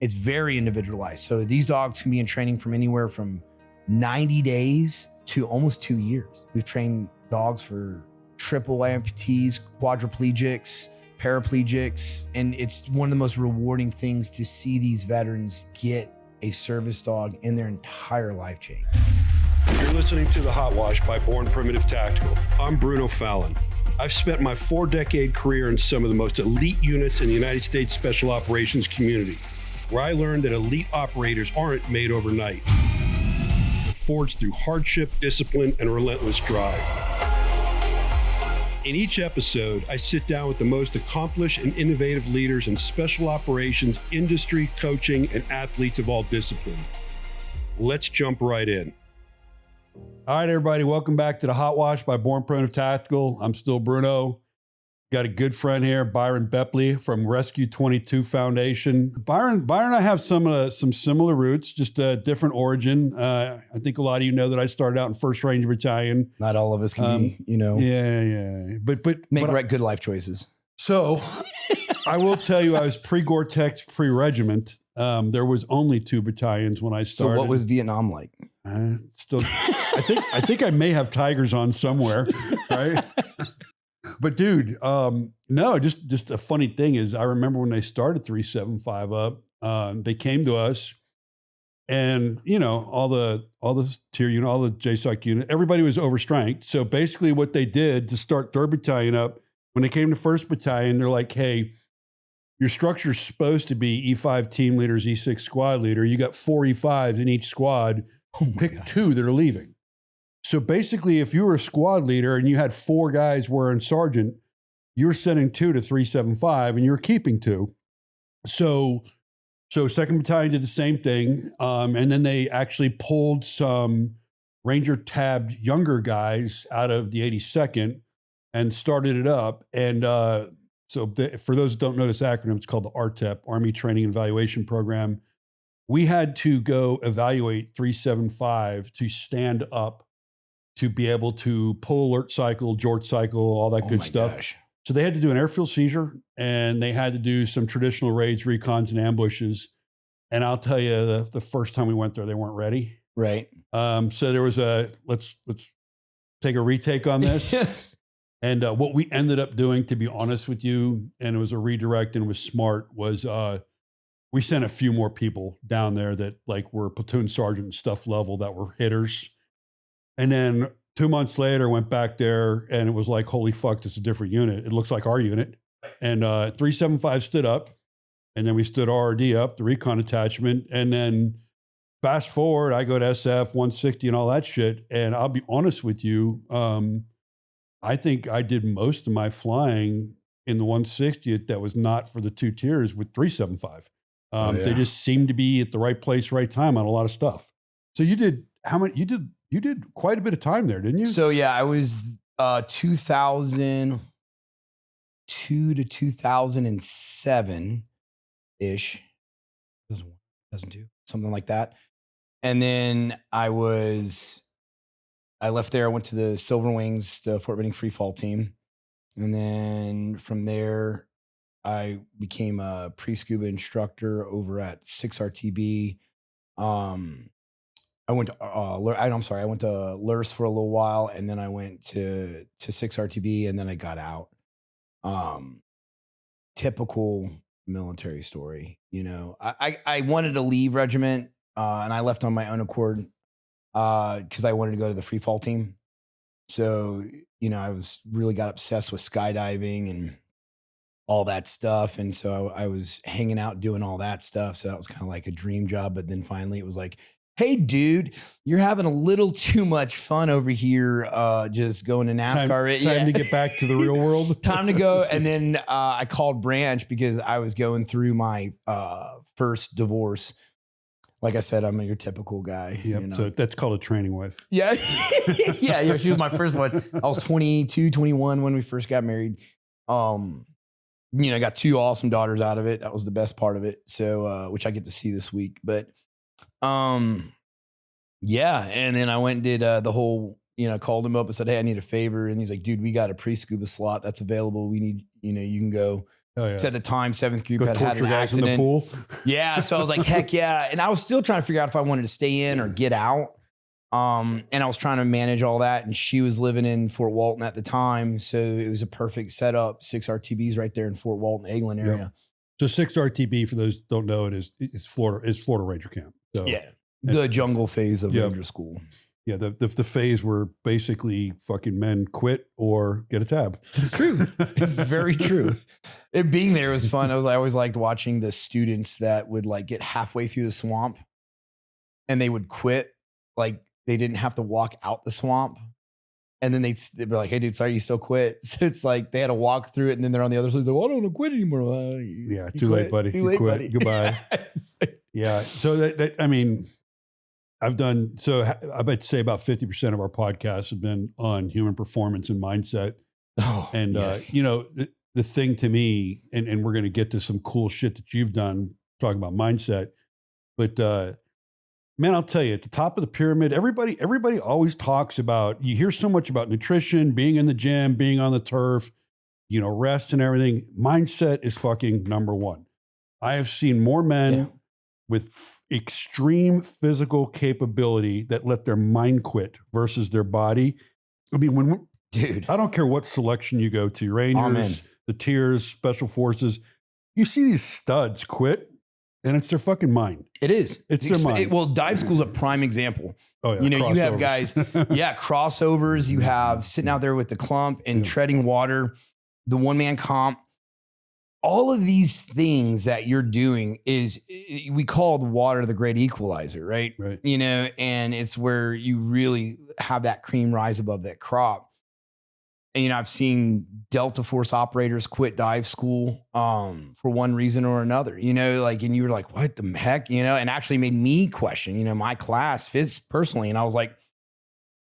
It's very individualized. So these dogs can be in training from anywhere from 90 days to almost 2 years. We've trained dogs for triple amputees, quadriplegics, paraplegics, and it's one of the most rewarding things to see these veterans get a service dog in their entire life chain. You're listening to the Hot Wash by Born Primitive Tactical. I'm Bruno Fallon. I've spent my 4-decade career in some of the most elite units in the United States Special Operations community, where I learned that elite operators aren't made overnight. They're forged through hardship, discipline, and relentless drive. In each episode, I sit down with the most accomplished and innovative leaders in special operations, industry, coaching, and athletes of all disciplines. Let's jump right in. All right, everybody, welcome back to the Hot Wash by Born Primitive Tactical. I'm still Bruno. Got a good friend here, Byron Beplay from Rescue 22 Foundation. Byron and I have some similar roots, just a different origin. I think a lot of you know that I started out in 1st Ranger Battalion. Not all of us can be, Yeah. But good life choices. So I will tell you, I was pre-Gore-Tex, pre-regiment. There was only 2 battalions when I started. So what was Vietnam like? I think I may have tigers on somewhere, right? But dude, no, just a funny thing is I remember when they started 375 up, they came to us and, all the tier unit, all the JSOC unit, everybody was overstrength. So basically what they did to start 3rd Battalion up, when they came to 1st Battalion, they're like, hey, your structure's supposed to be E5 team leaders, E6 squad leader. You got 4 E5s in each squad. Pick God. 2 that are leaving. So basically, if you were a squad leader and you had 4 guys wearing sergeant, you were sending 2 to 375 and you were keeping 2. So 2nd Battalion did the same thing. And then they actually pulled some Ranger tabbed younger guys out of the 82nd and started it up. And for those who don't know this acronym, it's called the RTEP, Army Training and Evaluation Program. We had to go evaluate 375 to stand up to be able to pull alert cycle, Jort cycle, all that good stuff. Gosh. So they had to do an airfield seizure and they had to do some traditional raids, recons, and ambushes. And I'll tell you, the first time we went there, they weren't ready. Right. So there was let's take a retake on this. And what we ended up doing, to be honest with you, and it was a redirect and it was smart, was we sent a few more people down there that like were platoon sergeant stuff level that were hitters. And then 2 months later, went back there and it was like, holy fuck, this is a different unit. It looks like our unit. And 375 stood up and then we stood RRD up, the recon attachment. And then fast forward, I go to SF 160 and all that shit. And I'll be honest with you. I think I did most of my flying in the 160th that was not for the 2 tiers with 375. They just seemed to be at the right place, right time on a lot of stuff. So you did you did quite a bit of time there, didn't you? So yeah, I was 2002 to 2007 ish, 2002, something like that. And then I left there. I went to the Silver Wings, the Fort Benning free fall team, and then from there, I became a pre-scuba instructor over at 6RTB. I went to I went to LURS for a little while, and then I went to 6RTB, and then I got out. Typical military story, I wanted to leave regiment, and I left on my own accord because I wanted to go to the free fall team. So, I really got obsessed with skydiving and all that stuff. And so I was hanging out doing all that stuff. So that was kind of like a dream job. But then finally it was like, hey, dude, you're having a little too much fun over here just going to NASCAR. Time to get back to the real world. Time to go. And then I called Branch because I was going through my first divorce. Like I said, I'm your typical guy. Yeah, so that's called a training wife. Yeah. yeah, she was my first one. I was 22, 21 when we first got married. I got 2 awesome daughters out of it. That was the best part of it. So, which I get to see this week. But, yeah. And then I went and did the whole, called him up and said, hey, I need a favor. And he's like, dude, we got a pre-scuba slot that's available. We need, you can go. Oh, yeah. So at the time, 7th group Go had torture an guys in accident. the pool. Yeah. So I was like, heck yeah. And I was still trying to figure out if I wanted to stay in or get out. And I was trying to manage all that. And she was living in Fort Walton at the time. So it was a perfect setup. 6 RTBs right there in Fort Walton, Eglin area. Yep. So 6 RTB, for those who don't know, is Florida Ranger Camp. So yeah. The jungle phase of Ranger School. Yeah, the phase where basically fucking men quit or get a tab. It's true. It's very true. It being there was fun. I always liked watching the students that would like get halfway through the swamp and they would quit. Like they didn't have to walk out the swamp. And then they'd be like, hey, dude, sorry, you still quit. So it's like they had to walk through it. And then they're on the other side. Like, well, I don't want to quit anymore. Yeah, too late, buddy. Too late, quit. buddy. Goodbye. Yeah. So that I mean, I've done, so I bet say about 50% of our podcasts have been on human performance and mindset. Oh, and, yes. you know, the thing to me, and we're going to get to some cool shit that you've done talking about mindset, but, man, I'll tell you, at the top of the pyramid, everybody always talks about, you hear so much about nutrition, being in the gym, being on the turf, you know, rest and everything. Mindset is fucking number one. I have seen more men with extreme physical capability that let their mind quit versus their body. I mean, dude, I don't care what selection you go to, Rangers, the Tiers, Special Forces, you see these studs quit and it's their fucking mind. It is. It's their mind. Well, dive school's a prime example. Oh, yeah. You know, crossovers. you have guys, crossovers. You have sitting out there with the clump and treading water, the one-man comp. All of these things that you're doing we call the water the great equalizer, right? Right. You know, and it's where you really have that cream rise above that crop. And, you know, I've seen Delta Force operators quit dive school for one reason or another, you know, like, and you were like, what the heck, you know, and actually made me question, you know, my class personally. And I was like,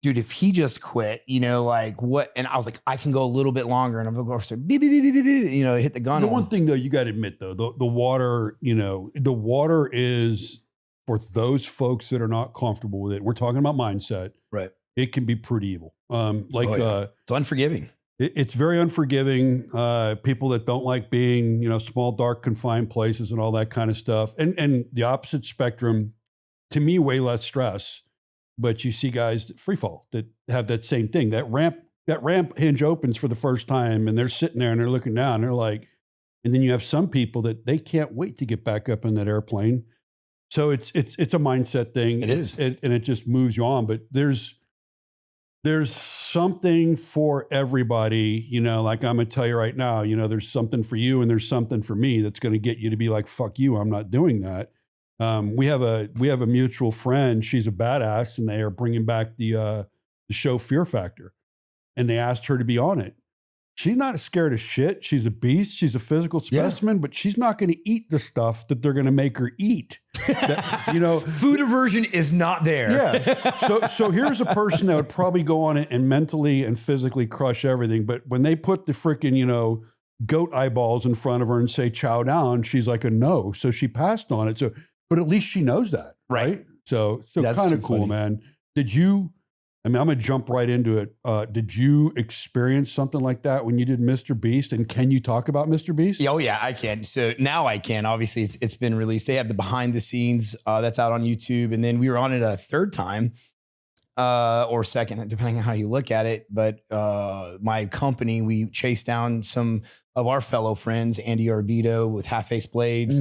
dude, if he just quit, you know, like what? And I was like, I can go a little bit longer and I'm going to go, beep, beep, beep, beep, beep, you know, hit the gun. The one thing though, you got to admit though, the water, you know, the water is for those folks that are not comfortable with it. We're talking about mindset, right? It can be pretty evil. It's unforgiving. It's very unforgiving. People that don't like being, you know, small, dark, confined places and all that kind of stuff. And the opposite spectrum, to me, way less stress. But you see guys that free fall that have that same thing. That ramp hinge opens for the first time and they're sitting there and they're looking down. And they're like, and then you have some people that they can't wait to get back up in that airplane. So it's a mindset thing. It is. And it just moves you on. But there's something for everybody, you know, like I'm going to tell you right now, you know, there's something for you and there's something for me that's going to get you to be like, fuck you, I'm not doing that. We have a mutual friend. She's a badass, and they are bringing back the show Fear Factor, and they asked her to be on it. She's not scared of shit. She's a beast. She's a physical specimen, but she's not going to eat the stuff that they're going to make her eat. That, you know, food aversion is not there. Yeah. So here's a person that would probably go on it and mentally and physically crush everything. But when they put the freaking, you know, goat eyeballs in front of her and say chow down, she's like a no. So she passed on it. So. But at least she knows that, right? So kind of cool, funny. Man. Did you, I mean, I'm going to jump right into it. Did you experience something like that when you did MrBeast? And can you talk about MrBeast? Oh yeah, I can. So now I can, obviously it's been released. They have the behind the scenes that's out on YouTube. And then we were on it a third time or second, depending on how you look at it. But my company, we chased down some of our fellow friends, Andy Arbito with Half Face Blades,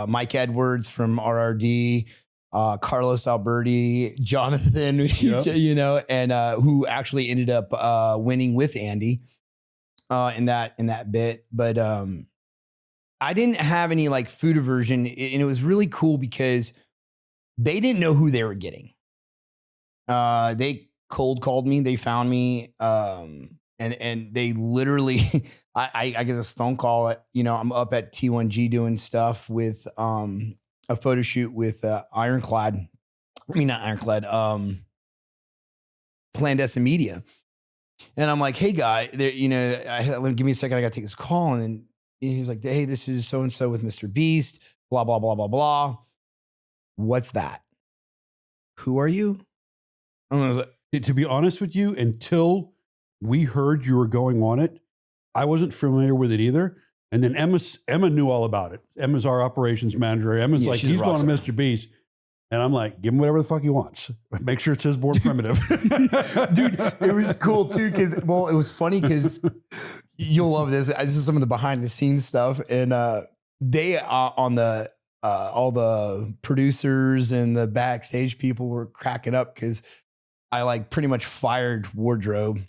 Mike Edwards from RRD, Carlos Alberti, Jonathan, you know, and who actually ended up winning with Andy in that bit. But I didn't have any like food aversion, and it was really cool because they didn't know who they were getting. They cold called me, they found me, and they literally, I get this phone call, you know, I'm up at T1G doing stuff with a photo shoot with Ironclad. I mean, not Ironclad, Clandestine Media. And I'm like, hey guy, you know, give me a second, I got to take this call. And then he's like, hey, this is so-and-so with MrBeast, blah, blah, blah, blah, blah. What's that? Who are you? I was like, to be honest with you, until we heard you were going on it, I wasn't familiar with it either. And then Emma knew all about it. Emma's our operations manager. Emma's like, he's going to Mr. Beast. And I'm like, give him whatever the fuck he wants. Make sure it says born primitive. Dude, it was cool too. It was funny because you'll love this. This is some of the behind the scenes stuff. And they on the all the producers and the backstage people were cracking up because I like pretty much fired wardrobe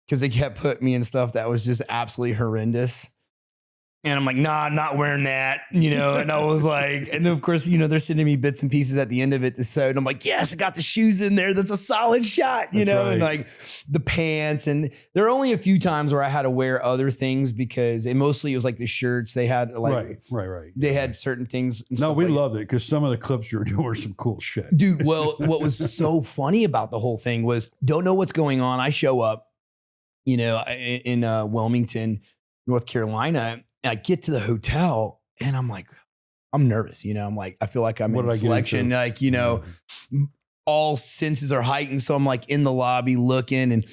because they kept putting me in stuff that was just absolutely horrendous. And I'm like, nah, I'm not wearing that, you know? And I was like, and of course, you know, they're sending me bits and pieces at the end of it to sew. And I'm like, yes, I got the shoes in there. That's a solid shot, you know? Right. And like the pants. And there are only a few times where I had to wear other things because it mostly was like the shirts. They had like, right. They had certain things. No, we loved it because some of the clips you were doing were some cool shit. Dude, well, what was so funny about the whole thing was don't know what's going on. I show up, you know, in Wilmington, North Carolina. And I get to the hotel and I'm like, I'm nervous, you know, I'm like, I feel like I'm in selection, like, you know, all senses are heightened. So I'm like in the lobby looking and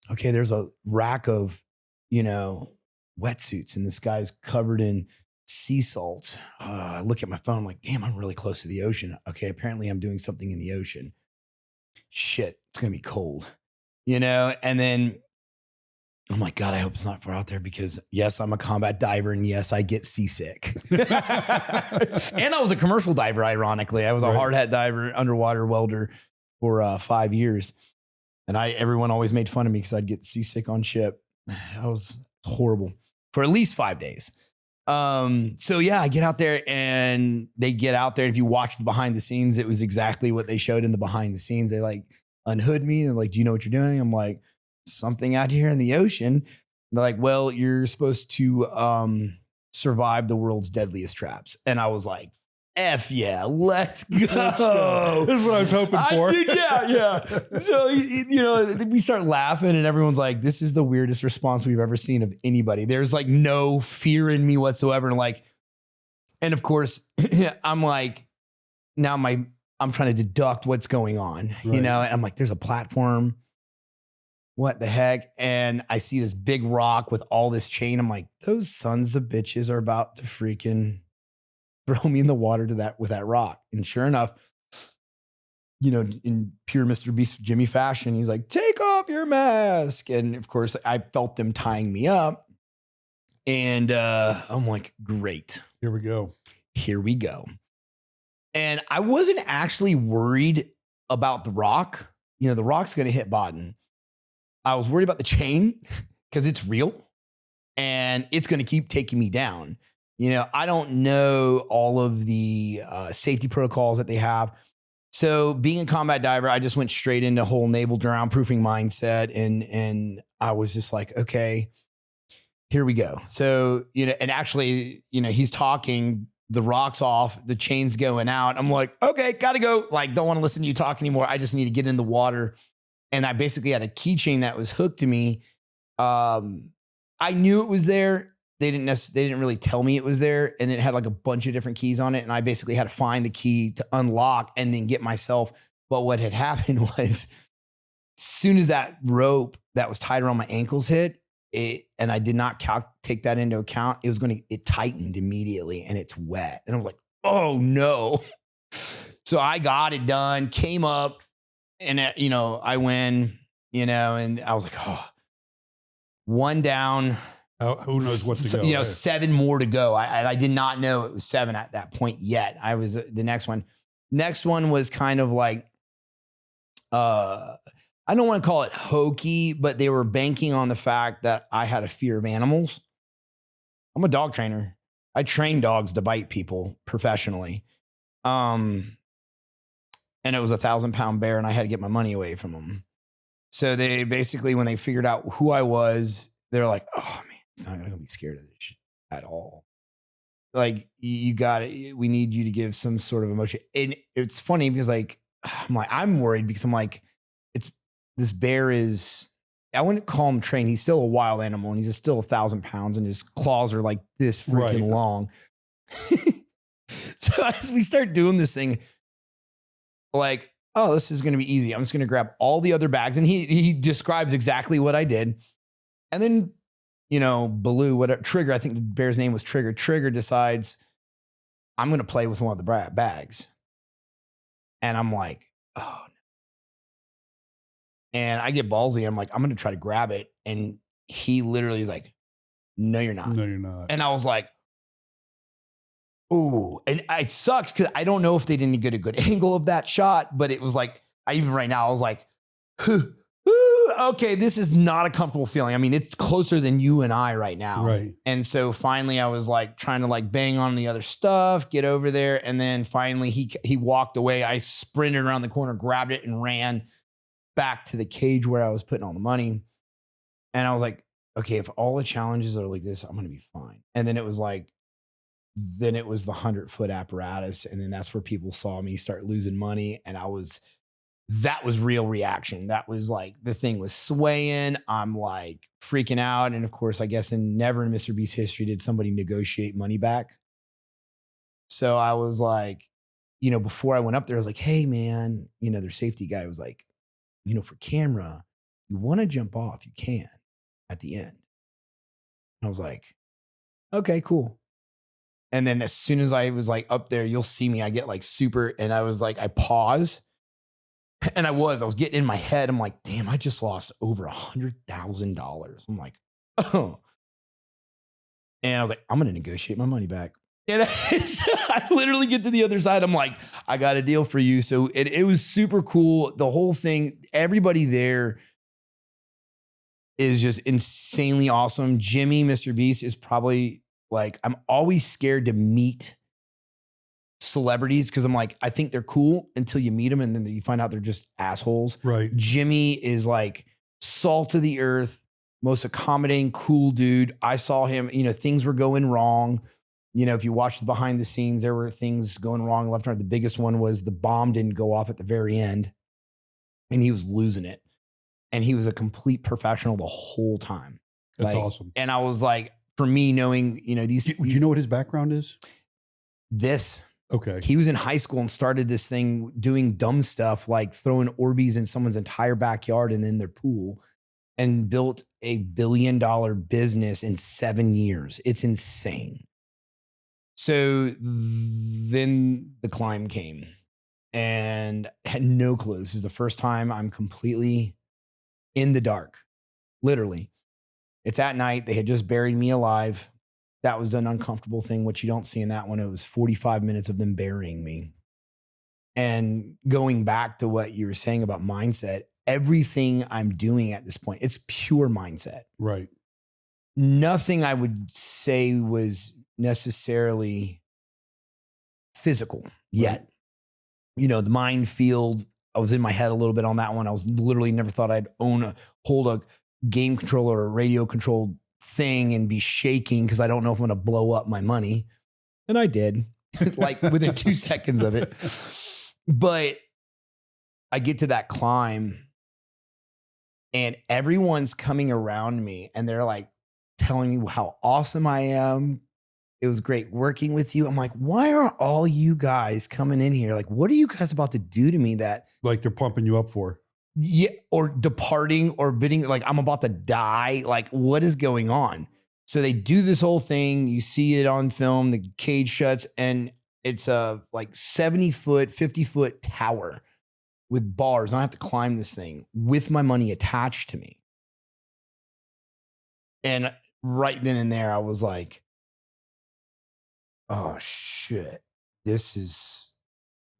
okay, there's a rack of, you know, wetsuits and this guy's covered in sea salt. I look at my phone, I'm like, damn, I'm really close to the ocean. Okay, apparently I'm doing something in the ocean. Shit, it's going to be cold, you know? And then I'm like, God, I hope it's not far out there because yes, I'm a combat diver and yes, I get seasick. And I was a commercial diver, ironically. I was a hard hat diver, underwater welder for 5 years. And everyone always made fun of me because I'd get seasick on ship. That was horrible for at least 5 days. So yeah, I get out there and they get out there. If you watch the behind the scenes, it was exactly what they showed in the behind the scenes. They like unhood me and like, do you know what you're doing? I'm like, something out here in the ocean. And they're like, well, you're supposed to survive the world's deadliest traps. And I was like, F yeah, let's go. This is what I was hoping for. Yeah. So, you know, we start laughing and everyone's like, this is the weirdest response we've ever seen of anybody. There's like no fear in me whatsoever. And like, and of course, I'm like, now I'm trying to deduct what's going on, you know, and I'm like, there's a platform. What the heck? And I see this big rock with all this chain. I'm like, those sons of bitches are about to freaking throw me in the water with that rock. And sure enough, you know, in pure Mr. Beast Jimmy fashion, he's like, take off your mask. And of course, I felt them tying me up. And I'm like, great. Here we go. And I wasn't actually worried about the rock. You know, the rock's going to hit bottom. I was worried about the chain because it's real and it's going to keep taking me down. You know, I don't know all of the safety protocols that they have. So being a combat diver, I just went straight into whole naval drown proofing mindset. And I was just like, okay, here we go. So, you know, and actually, you know, he's talking, the rock's off, the chain's going out. I'm like, okay, gotta go. Like, don't want to listen to you talk anymore. I just need to get in the water. And I basically had a keychain that was hooked to me. I knew it was there. They didn't really tell me it was there. And it had like a bunch of different keys on it. And I basically had to find the key to unlock and then get myself. But what had happened was as soon as that rope that was tied around my ankles hit, and I did not take that into account, it tightened immediately and it's wet. And I was like, oh no. So I got it done, came up. And, you know, I win, you know, and I was like, oh, one down. Who knows what to go? You know, 7 more to go. I did not know it was 7 at that point yet. I was the next one. Next one was kind of like, I don't want to call it hokey, but they were banking on the fact that I had a fear of animals. I'm a dog trainer. I train dogs to bite people professionally. And it was a 1,000-pound bear and I had to get my money away from them. So they basically, when they figured out who I was, they're like, oh man, he's not going to be scared of this shit at all. Like you got it. We need you to give some sort of emotion. And it's funny because like, I'm worried because I'm like, this bear is, I wouldn't call him trained. He's still a wild animal and he's still 1,000 pounds and his claws are like this freaking long. So as we start doing this thing, like, oh, this is going to be easy. I'm just going to grab all the other bags. And he describes exactly what I did. And then, Baloo, whatever, Trigger, I think the bear's name was Trigger. Trigger decides, I'm going to play with one of the bags. And I'm like, oh. And I get ballsy. I'm like, I'm going to try to grab it. And he literally is like, no, you're not. No, you're not. And I was like, ooh. And it sucks because I don't know if they didn't get a good angle of that shot, but it was like, even right now, I was like, okay, this is not a comfortable feeling. I mean, it's closer than you and I right now. Right. And so finally I was like trying to like bang on the other stuff, get over there. And then finally he walked away. I sprinted around the corner, grabbed it and ran back to the cage where I was putting all the money. And I was like, okay, if all the challenges are like this, I'm going to be fine. And then it was the 100-foot apparatus. And then that's where people saw me start losing money. And that was real reaction. That was like, the thing was swaying. I'm like freaking out. And of course, I guess never in MrBeast's history did somebody negotiate money back. So I was like, before I went up there, I was like, hey man, their safety guy was like, for camera, you want to jump off, you can at the end. And I was like, okay, cool. And then as soon as I was like up there, you'll see me, I get like super, and I was like, I pause. And I was getting in my head. I'm like, damn, I just lost over $100,000. I'm like, oh. And I was like, I'm going to negotiate my money back. And I literally get to the other side. I'm like, I got a deal for you. So it was super cool. The whole thing, everybody there is just insanely awesome. Jimmy, MrBeast, is probably like, I'm always scared to meet celebrities because I'm like, I think they're cool until you meet them and then you find out they're just assholes. Right. Jimmy is like salt of the earth, most accommodating, cool dude. I saw him, things were going wrong. If you watch the behind the scenes, there were things going wrong left and right. The biggest one was the bomb didn't go off at the very end and he was losing it. And he was a complete professional the whole time. That's awesome. And I was like, for me, knowing, these. Do you know what his background is? This. Okay. He was in high school and started this thing doing dumb stuff like throwing Orbeez in someone's entire backyard and in their pool and built $1 billion business in 7 years. It's insane. So then the climb came and had no clue. This is the first time I'm completely in the dark, literally. It's at night. They had just buried me alive. That was an uncomfortable thing, which you don't see in that one. It was 45 minutes of them burying me. And going back to what you were saying about mindset, everything I'm doing at this point, it's pure mindset. Right. Nothing I would say was necessarily physical yet. The minefield, I was in my head a little bit on that one. I was literally never thought I'd hold a game controller or a radio controlled thing and be shaking because I don't know if I'm going to blow up my money. And I did, like within 2 seconds of it. But I get to that climb and everyone's coming around me and they're like telling me how awesome I am. It was great working with you. I'm like, why are all you guys coming in here? Like, what are you guys about to do to me that like they're pumping you up for? Yeah, or departing or bidding, like I'm about to die. Like, what is going on? So they do this whole thing. You see it on film, the cage shuts, and it's a like 70-foot, 50-foot tower with bars. And I have to climb this thing with my money attached to me. And right then and there, I was like, oh shit, this is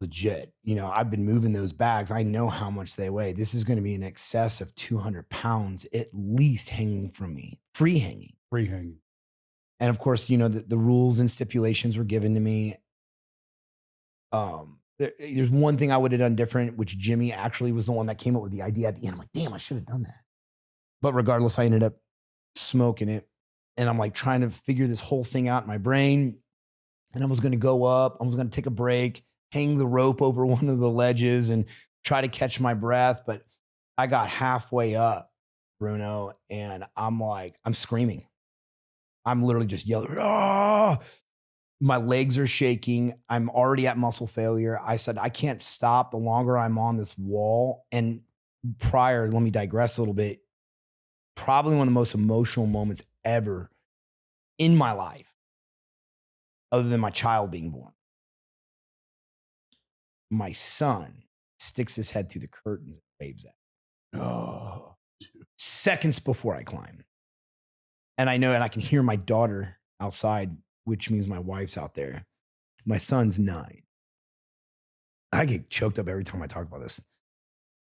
legit. I've been moving those bags. I know how much they weigh. This is going to be in excess of 200 pounds, at least hanging from me, free hanging. Free hanging. And of course, the rules and stipulations were given to me. There's one thing I would have done different, which Jimmy actually was the one that came up with the idea at the end. I'm like, damn, I should have done that. But regardless, I ended up smoking it. And I'm like trying to figure this whole thing out in my brain. And I was going to go up. I was going to take a break, hang the rope over one of the ledges and try to catch my breath. But I got halfway up, Bruno, and I'm screaming. I'm literally just yelling, ah! My legs are shaking. I'm already at muscle failure. I said, I can't stop the longer I'm on this wall. And let me digress a little bit. probably one of the most emotional moments ever in my life, other than my child being born. My son sticks his head through the curtains and waves at me. Oh, Seconds before I climb. And I know, and I can hear my daughter outside, which means my wife's out there. My son's 9. I get choked up every time I talk about this.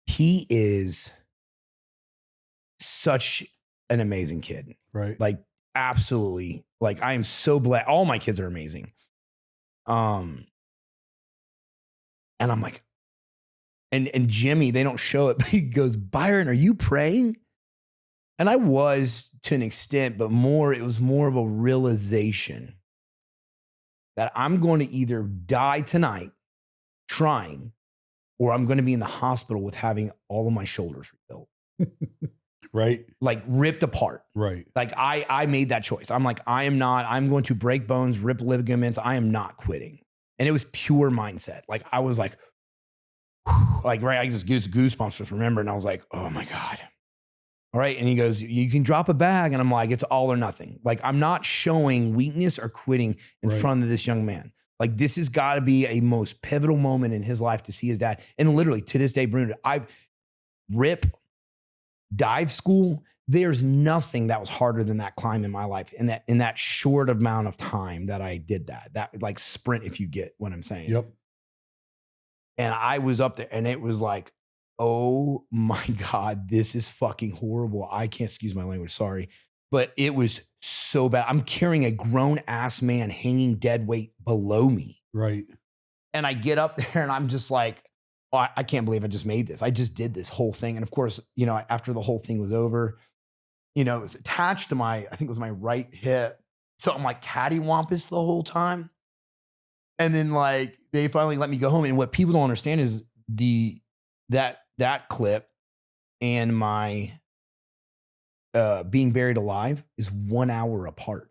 He is such an amazing kid. right. Like, absolutely. Like, I am so blessed. All my kids are amazing. And I'm like, and Jimmy, they don't show it, but he goes, Byron, are you praying? And I was to an extent, but it was more of a realization that I'm going to either die tonight trying, or I'm going to be in the hospital with having all of my shoulders rebuilt. Right. Like ripped apart. Right. Like I made that choice. I'm like, I'm going to break bones, rip ligaments. I am not quitting. And it was pure mindset. Like I was like, right, I just get goosebumps just remember. And I was like, oh my God. All right. And he goes, you can drop a bag. And I'm like, it's all or nothing. Like I'm not showing weakness or quitting in front of this young man. Like this has got to be a most pivotal moment in his life to see his dad. And literally to this day, Bruno, dive school. There's nothing that was harder than that climb in my life. In that short amount of time that I did that like sprint, if you get what I'm saying. Yep. And I was up there and it was like, oh my God, this is fucking horrible. I can't excuse my language. Sorry. But it was so bad. I'm carrying a grown ass man hanging dead weight below me. Right. And I get up there and I'm just like, oh, I can't believe I just made this. I just did this whole thing. And of course, after the whole thing was over, it was attached to I think it was my right hip. So I'm like cattywampus the whole time. And then like, they finally let me go home. And what people don't understand is that clip and my being buried alive is 1 hour apart.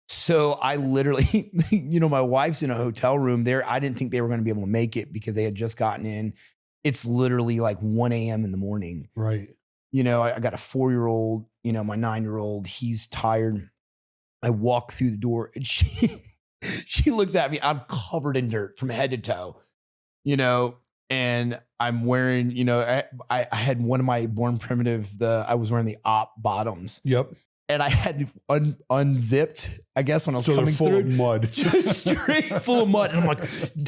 So I literally, my wife's in a hotel room there. I didn't think they were going to be able to make it because they had just gotten in. It's literally like 1 a.m. in the morning. Right. I got a 4-year-old, my 9-year-old, he's tired. I walk through the door and she looks at me. I'm covered in dirt from head to toe, and I'm wearing, I had one of my Born Primitive, I was wearing the op bottoms. Yep. And I had unzipped, I guess, when I was coming full through. Of mud. Just straight full of mud. And I'm like,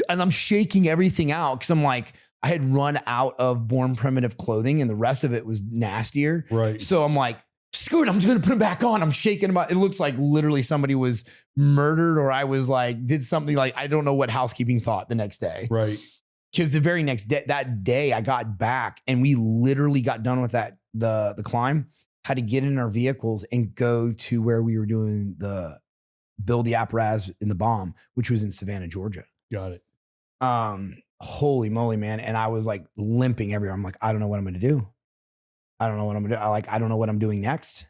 and I'm shaking everything out because I'm like, I had run out of Born Primitive clothing and the rest of it was nastier. Right. So I'm like, screw it, I'm just going to put them back on. I'm shaking them out. It looks like literally somebody was murdered or I was like, did something like, I don't know what housekeeping thought the next day. Right. Because the very next day, that day I got back and we literally got done with the climb, had to get in our vehicles and go to where we were doing build the apparatus in the bomb, which was in Savannah, Georgia. Got it. Holy moly, man. And I was like limping everywhere. I'm like, I don't know what I'm going to do. I don't know what I'm going to do. I don't know what I'm doing next.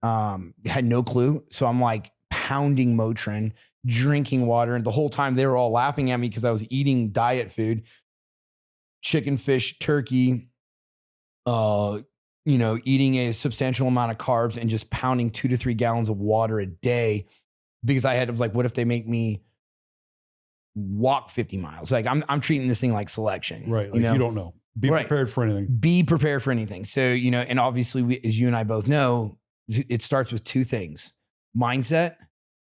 Had no clue. So I'm like pounding Motrin, drinking water. And the whole time they were all laughing at me because I was eating diet food, chicken, fish, turkey, eating a substantial amount of carbs and just pounding 2 to 3 gallons of water a day because I was like, what if they make me walk 50 miles? Like I'm treating this thing like selection. Right. Like you don't know. Be prepared for anything. Be prepared for anything. So, and obviously as you and I both know, it starts with 2 things: mindset,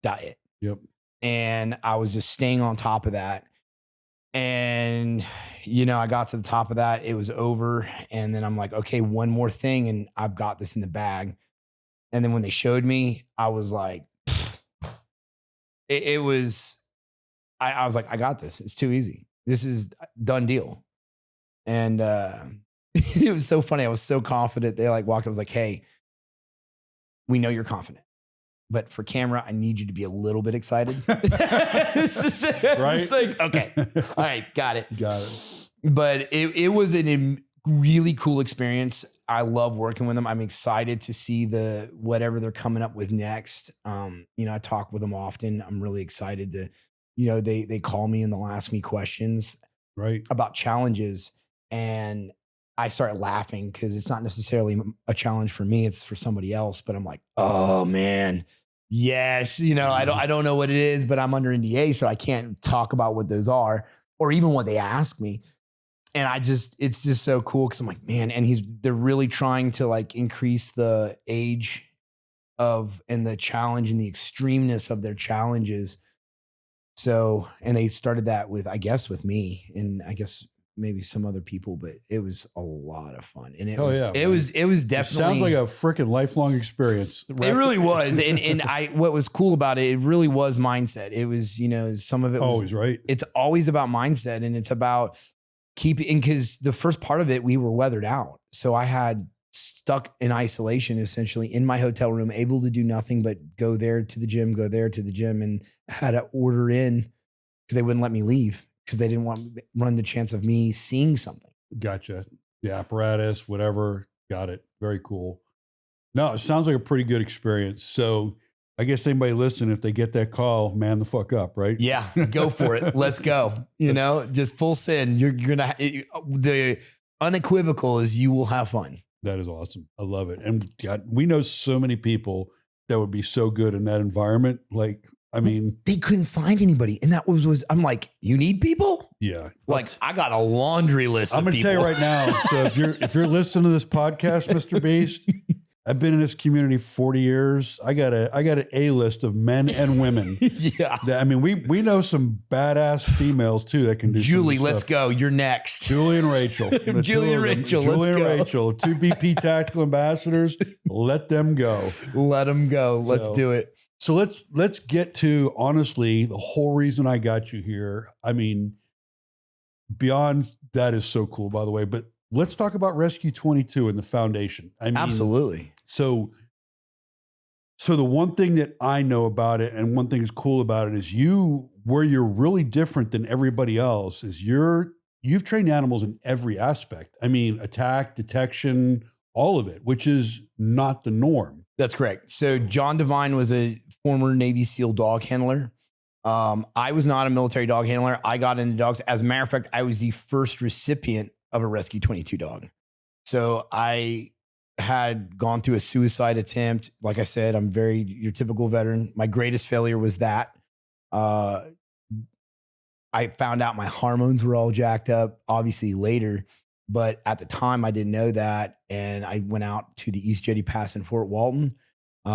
diet. Yep. And I was just staying on top of that. And, I got to the top of that. It was over. And then I'm like, okay, one more thing. And I've got this in the bag. And then when they showed me, I was like, I was like, I got this. It's too easy. This is done deal. And it was so funny. I was so confident. They like walked. I was like, hey, we know you're confident, but for camera, I need you to be a little bit excited. Right? It's like, okay. All right. Got it. Got it. But it was a really cool experience. I love working with them. I'm excited to see whatever they're coming up with next. I talk with them often. I'm really excited to, they call me and they'll ask me questions right. about challenges. And I start laughing because it's not necessarily a challenge for me. It's for somebody else, but I'm like, oh man, yes. You know, I don't know what it is, but I'm under NDA, so I can't talk about what those are or even what they ask me. And it's just so cool. Cause I'm like, man, and they're really trying to like increase the age and the challenge and the extremeness of their challenges. So, and they started that with me and I guess maybe some other people, but it was a lot of fun. And it was definitely, it sounds like a freaking lifelong experience. It really was. And what was cool about it, it really was mindset. It was, you know, some of it was always right. It's always about mindset, and it's about keeping, because the first part of it, we were weathered out. So I had stuck in isolation, essentially in my hotel room, able to do nothing but go there to the gym, and had to order in because they wouldn't let me leave because they didn't want to run the chance of me seeing something. Gotcha. The apparatus, whatever. Got it. Very cool. No, it sounds like a pretty good experience. So I guess anybody listening, if they get that call, man the fuck up, right? Yeah, go for it. Let's go. You know, just full send. You're gonna, the unequivocal is you will have fun. That is awesome. I love it. And God, we know so many people that would be so good in that environment. Like, I mean, they couldn't find anybody. And that was I'm like, you need people? Yeah. Like, I got a laundry list I'm of going to tell you right now. So if you're listening to this podcast, Mr. Beast, I've been in this community 40 years. I got an A list of men and women. Yeah. I mean, we know some badass females too that can do. Julie, let's go. You're next. Julie and Rachel. Julie and Rachel. Julie and Rachel, 2 BP tactical ambassadors. Let them go. Let them go. Let's do it. So let's get to, honestly, the whole reason I got you here. I mean, beyond that is so cool, by the way, but let's talk about Rescue 22 and the foundation. I mean, absolutely. So the one thing that I know about it, and one thing that's cool about it, is where you're really different than everybody else is you've trained animals in every aspect. I mean, attack, detection, all of it, which is not the norm. That's correct. So John Devine was a former Navy SEAL dog handler. I was not a military dog handler. I got into dogs. As a matter of fact, I was the first recipient of a Rescue 22 dog. So I had gone through a suicide attempt. Like I said, I'm your typical veteran. My greatest failure was that. I found out my hormones were all jacked up, obviously later, but at the time I didn't know that. And I went out to the East Jetty Pass in Fort Walton,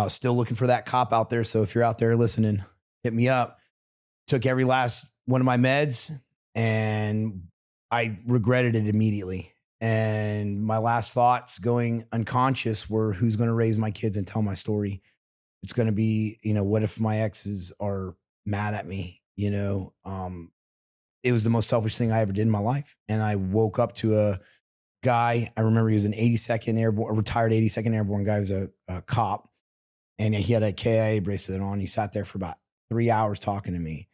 still looking for that cop out there. So if you're out there listening, hit me up. Took every last one of my meds and I regretted it immediately. And my last thoughts going unconscious were, who's going to raise my kids and tell my story? It's going to be, what if my exes are mad at me? It was the most selfish thing I ever did in my life. And I woke up to a guy. I remember he was an 82nd Airborne, a retired 82nd Airborne guy. He was a cop, and he had a KIA bracelet on. He sat there for about 3 hours talking to me.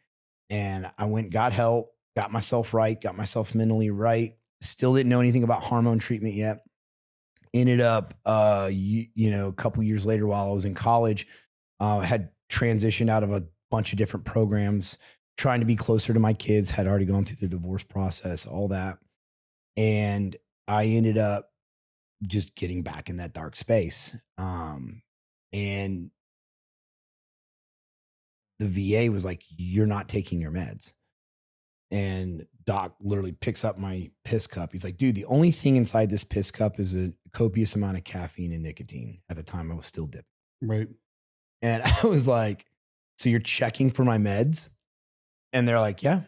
And I went, got help, got myself right, got myself mentally right. Still didn't know anything about hormone treatment yet. Ended up, a couple years later while I was in college, had transitioned out of a bunch of different programs, trying to be closer to my kids, had already gone through the divorce process, all that. And I ended up just getting back in that dark space. And the VA was like, you're not taking your meds. And doc literally picks up my piss cup. He's like, dude, the only thing inside this piss cup is a copious amount of caffeine and nicotine. At the time I was still dipping. Right. And I was like, so you're checking for my meds? And they're like, yeah.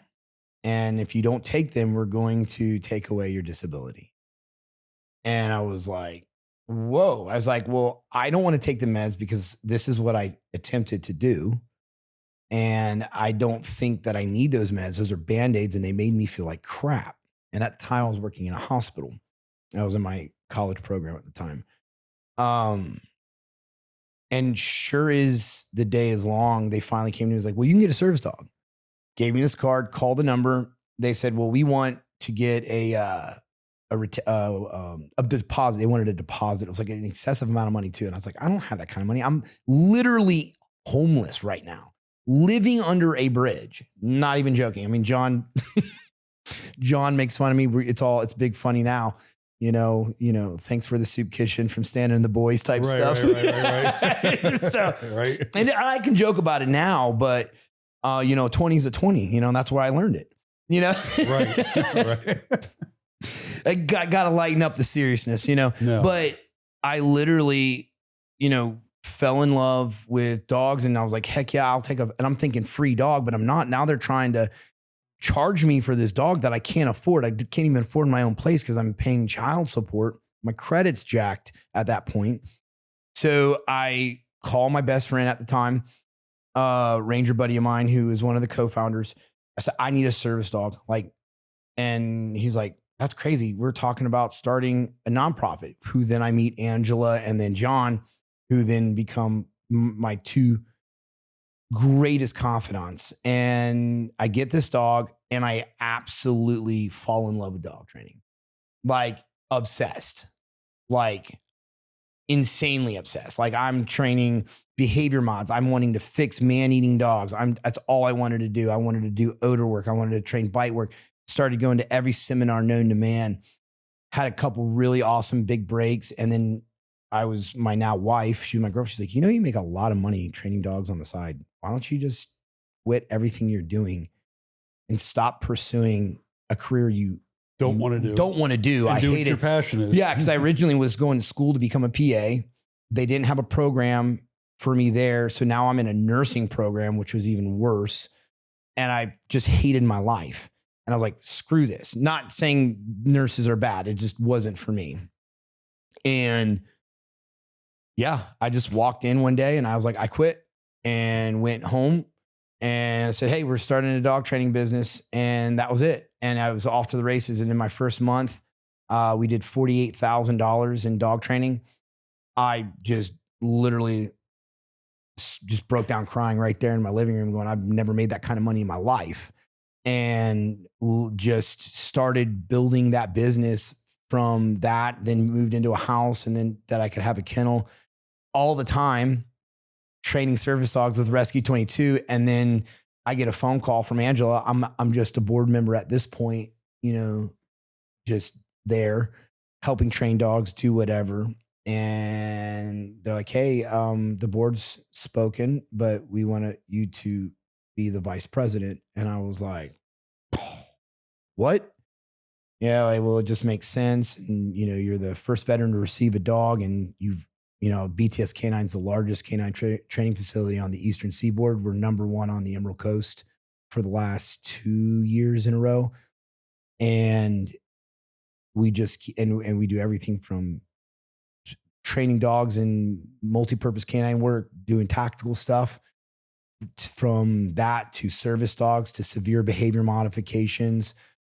And if you don't take them, we're going to take away your disability. And I was like, whoa. I was like, well, I don't want to take the meds because this is what I attempted to do. And I don't think that I need those meds. Those are Band-Aids and they made me feel like crap. And at the time I was working in a hospital. I was in my college program at the time. And sure as the day is long, they finally came to me and was like, well, you can get a service dog. Gave me this card, called the number. They said, well, we want to get a deposit. They wanted a deposit. It was like an excessive amount of money too. And I was like, I don't have that kind of money. I'm literally homeless right now, living under a bridge. Not even joking. I mean, John makes fun of me. It's big funny now. thanks for the soup kitchen from Standing in the Boys type stuff. Right. So, Right. and I can joke about it now, but 20 is a 20, that's where I learned it, Right. I got to lighten up the seriousness, No. but I literally, fell in love with dogs, and I was like, heck yeah, I'll take and I'm thinking free dog, but I'm not. Now they're trying to charge me for this dog that I can't afford. I can't even afford my own place because I'm paying child support. My credit's jacked at that point. So I call my best friend at the time, Ranger buddy of mine, who is one of the co-founders. I said, I need a service dog. And he's like, that's crazy. We're talking about starting a nonprofit. Who then I meet Angela and then John, who then become my two greatest confidants. And I get this dog and I absolutely fall in love with dog training. Obsessed, insanely obsessed. I'm training behavior mods. I'm wanting to fix man-eating dogs. That's all I wanted to do. I wanted to do odor work. I wanted to train bite work. Started going to every seminar known to man. Had a couple really awesome big breaks. And then my now wife, she was my girlfriend. She's like, you make a lot of money training dogs on the side. Why don't you just quit everything you're doing and stop pursuing a career you don't want to do. I hate what your passion is. Yeah, because I originally was going to school to become a PA. They didn't have a program for me there. So now I'm in a nursing program, which was even worse. And I just hated my life. And I was like, screw this. Not saying nurses are bad. It just wasn't for me. And yeah, I just walked in one day and I was like, I quit, and went home and I said, hey, we're starting a dog training business. And that was it. And I was off to the races. And in my first month, we did $48,000 in dog training. I just literally just broke down crying right there in my living room going, I've never made that kind of money in my life. And just started building that business from that, then moved into a house, and then that I could have a kennel all the time, training service dogs with Rescue 22. And then I get a phone call from Angela. I'm just a board member at this point, just there helping train dogs, do whatever. And they're like, hey, the board's spoken, but we want you to be the vice president. And I was like, what? Yeah, well, it just makes sense. And, you're the first veteran to receive a dog, and BTS Canine's the largest canine training facility on the Eastern Seaboard. We're number one on the Emerald Coast for the last 2 years in a row. And we just, and we do everything from training dogs in multi-purpose canine work, doing tactical stuff, from that to service dogs to severe behavior modifications,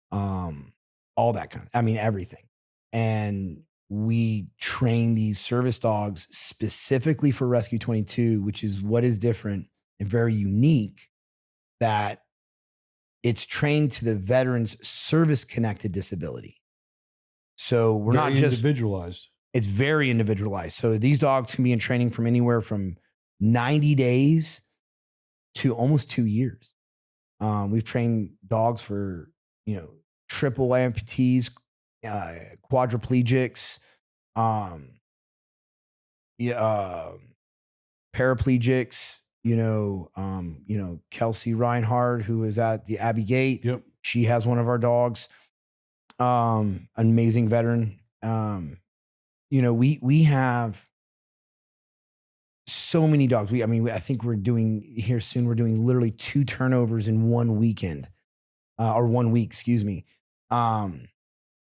all that everything. And we train these service dogs specifically for Rescue 22, which is what is different and very unique, that it's trained to the veteran's service-connected disability. So we're not just individualized. It's very individualized. So these dogs can be in training from anywhere from 90 days to almost 2 years. We've trained dogs for, triple amputees, quadriplegics, paraplegics, Kelsey Reinhardt, who is at the Abbey Gate. Yep. She has one of our dogs. Amazing veteran. We have so many dogs. I think we're doing here soon. We're doing literally 2 turnovers in 1 weekend, or 1 week, excuse me,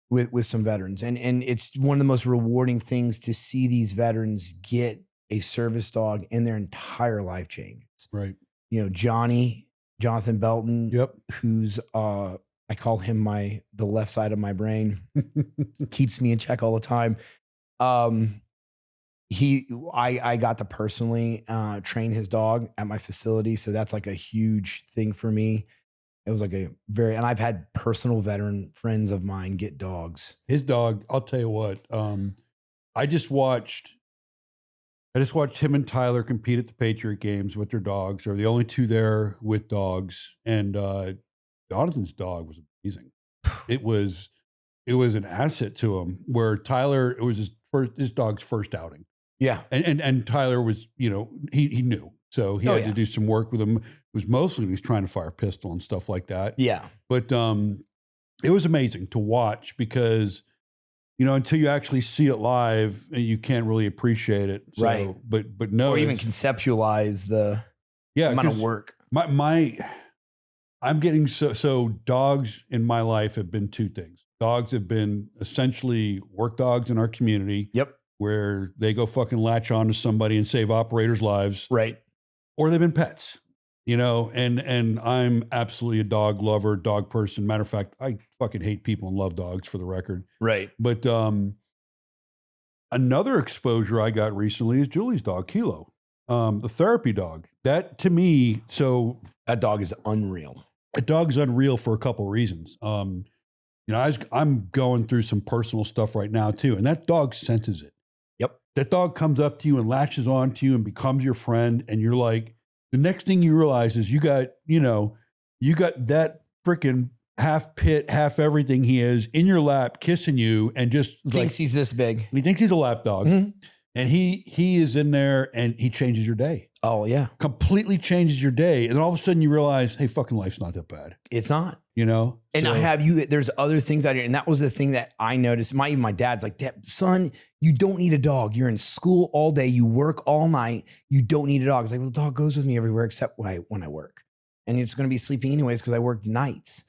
with some veterans. And it's one of the most rewarding things to see these veterans get a service dog and their entire life changes. Right. Jonathan Belton, yep, who's, I call him the left side of my brain, keeps me in check all the time. I got to personally train his dog at my facility. So that's like a huge thing for me. It was like and I've had personal veteran friends of mine get dogs. His dog, I'll tell you what, I just watched him and Tyler compete at the Patriot games with their dogs. They're the only 2 there with dogs. And Jonathan's dog was amazing. It was it was an asset to him where Tyler, it was his dog's first outing. Yeah. And Tyler was, you know, he knew. So he had to do some work with him. It was mostly he was trying to fire a pistol and stuff like that. Yeah. But it was amazing to watch because, you know, until you actually see it live, you can't really appreciate it. So, right. But no. Or even conceptualize the amount of work. I'm getting so dogs in my life have been two things. Dogs have been essentially work dogs in our community. Yep. Where they go fucking latch on to somebody and save operators' lives. Right. Or they've been pets, you know, and I'm absolutely a dog lover, dog person. Matter of fact, I fucking hate people and love dogs for the record. Right. But another exposure I got recently is Julie's dog, Kilo, the therapy dog. That to me, so that dog is unreal. A dog's unreal for a couple of reasons. You know, I'm going through some personal stuff right now too, and that dog senses it. Yep. That dog comes up to you and latches on to you and becomes your friend. And you're like, the next thing you realize is you got that freaking half pit, half everything he is in your lap, kissing you and just thinks he's this big. He thinks he's a lap dog. Mm-hmm. And he is in there and he changes your day. Oh yeah. Completely changes your day. And then all of a sudden you realize, hey, fucking life's not that bad. It's not. You know? And there's other things out here. And that was the thing that I noticed. Even my dad's like, son, you don't need a dog. You're in school all day. You work all night. You don't need a dog. It's like, well, the dog goes with me everywhere except when I work. And it's going to be sleeping anyways because I work nights.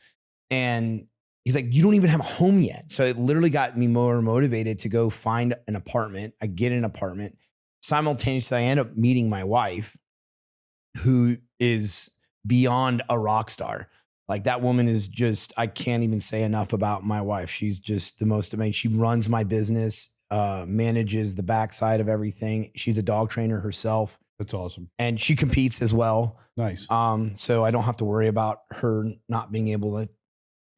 And he's like, you don't even have a home yet. So it literally got me more motivated to go find an apartment. I get an apartment. Simultaneously, I end up meeting my wife, who is beyond a rock star. Like that woman is just, I can't even say enough about my wife. She's just the most amazing. She runs my business, manages the backside of everything. She's a dog trainer herself. That's awesome. And she competes as well. Nice. So I don't have to worry about her not being able to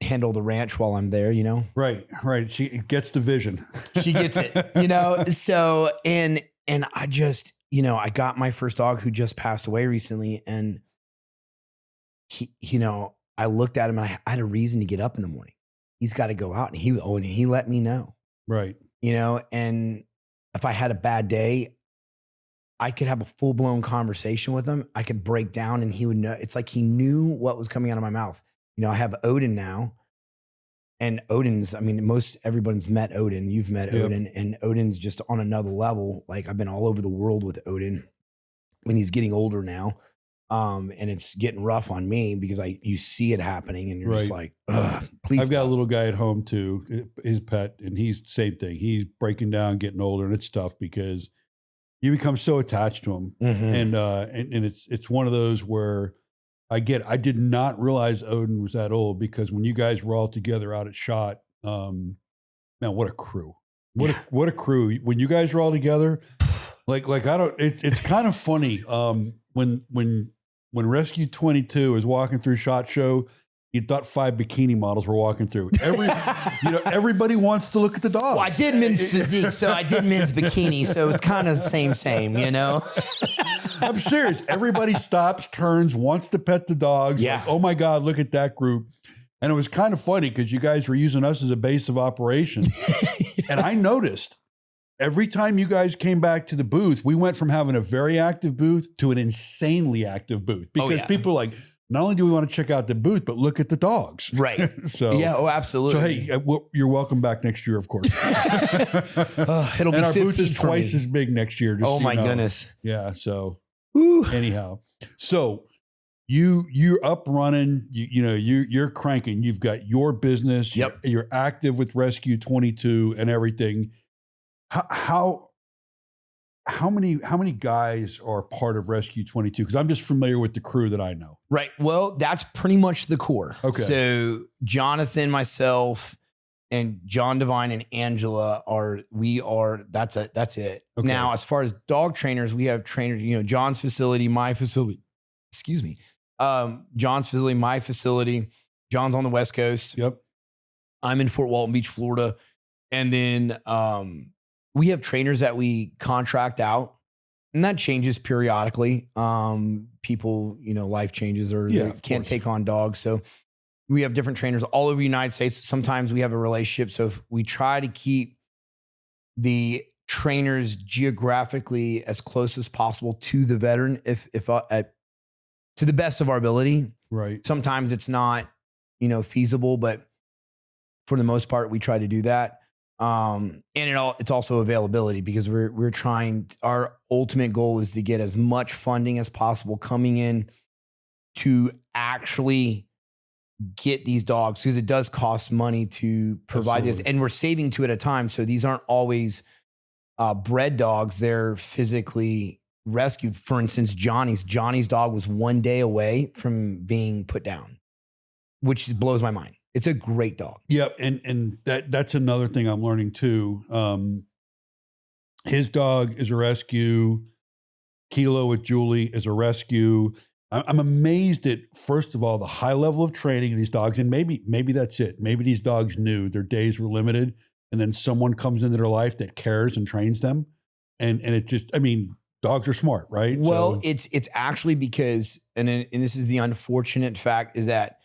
handle the ranch while I'm there, you know? Right. She gets the vision. She gets it, you know? So, and I just, you know, I got my first dog who just passed away recently, and he, you know, I looked at him and I had a reason to get up in the morning. He's got to go out, and he let me know. Right. You know, and if I had a bad day, I could have a full blown conversation with him. I could break down and he would know. It's like he knew what was coming out of my mouth. You know, I have Odin now, and Odin's, I mean, everybody's met Odin. You've met Odin, and Odin's just on another level. Like I've been all over the world with Odin when he's getting older now. And it's getting rough on me because you see it happening and you're just like, ugh, please. I've got a little guy at home too, his pet, and he's same thing. He's breaking down, getting older, and it's tough because you become so attached to him. Mm-hmm. And it's one of those where I did not realize Odin was that old, because when you guys were all together out at SHOT, man, what a crew. What a crew. When you guys were all together, it's kind of funny. When Rescue 22 is walking through SHOT Show, you thought 5 bikini models were walking through. Everybody wants to look at the dogs. Well, I did men's physique, so I did men's bikini, so it's kind of the same, you know? I'm serious. Everybody stops, turns, wants to pet the dogs. Yeah. Like, oh my God, look at that group. And it was kind of funny because you guys were using us as a base of operation. And I noticed every time you guys came back to the booth, we went from having a very active booth to an insanely active booth, because people are like, not only do we want to check out the booth, but look at the dogs. Right. So yeah. Oh, absolutely. So, hey, you're welcome back next year, of course. It'll be and our 15 booth is twice as big next year. Oh my goodness. Yeah. So Woo. Anyhow, so you're up running, you're cranking, you've got your business, you're active with Rescue 22 and everything. How many guys are part of Rescue 22? Because I'm just familiar with the crew that I know. Right. Well, that's pretty much the core. Okay. So Jonathan, myself, and John Devine and Angela that's it. Okay. Now, as far as dog trainers, we have trainers, John's facility, my facility, John's facility, my facility. John's on the West Coast. Yep. I'm in Fort Walton Beach, Florida. And then, we have trainers that we contract out, and that changes periodically. People, life changes, or they can't take on dogs. So We have different trainers all over the United States. Sometimes we have a relationship. So if we try to keep the trainers geographically as close as possible to the veteran, to the best of our ability. Right. Sometimes it's not, feasible, but for the most part, we try to do that. And it's also availability, because we're trying, our ultimate goal is to get as much funding as possible coming in to actually get these dogs, because it does cost money to provide this, and we're saving 2 at a time. So these aren't always bred dogs. They're physically rescued. For instance, Johnny's dog was 1 day away from being put down, which blows my mind. It's a great dog. Yep. And that's another thing I'm learning too. His dog is a rescue. Kilo with Julie is a rescue. I'm amazed at, first of all, the high level of training of these dogs. And maybe that's it. Maybe these dogs knew their days were limited, and then someone comes into their life that cares and trains them. And it just, dogs are smart, right? Well, so it's actually because, and this is the unfortunate fact, is that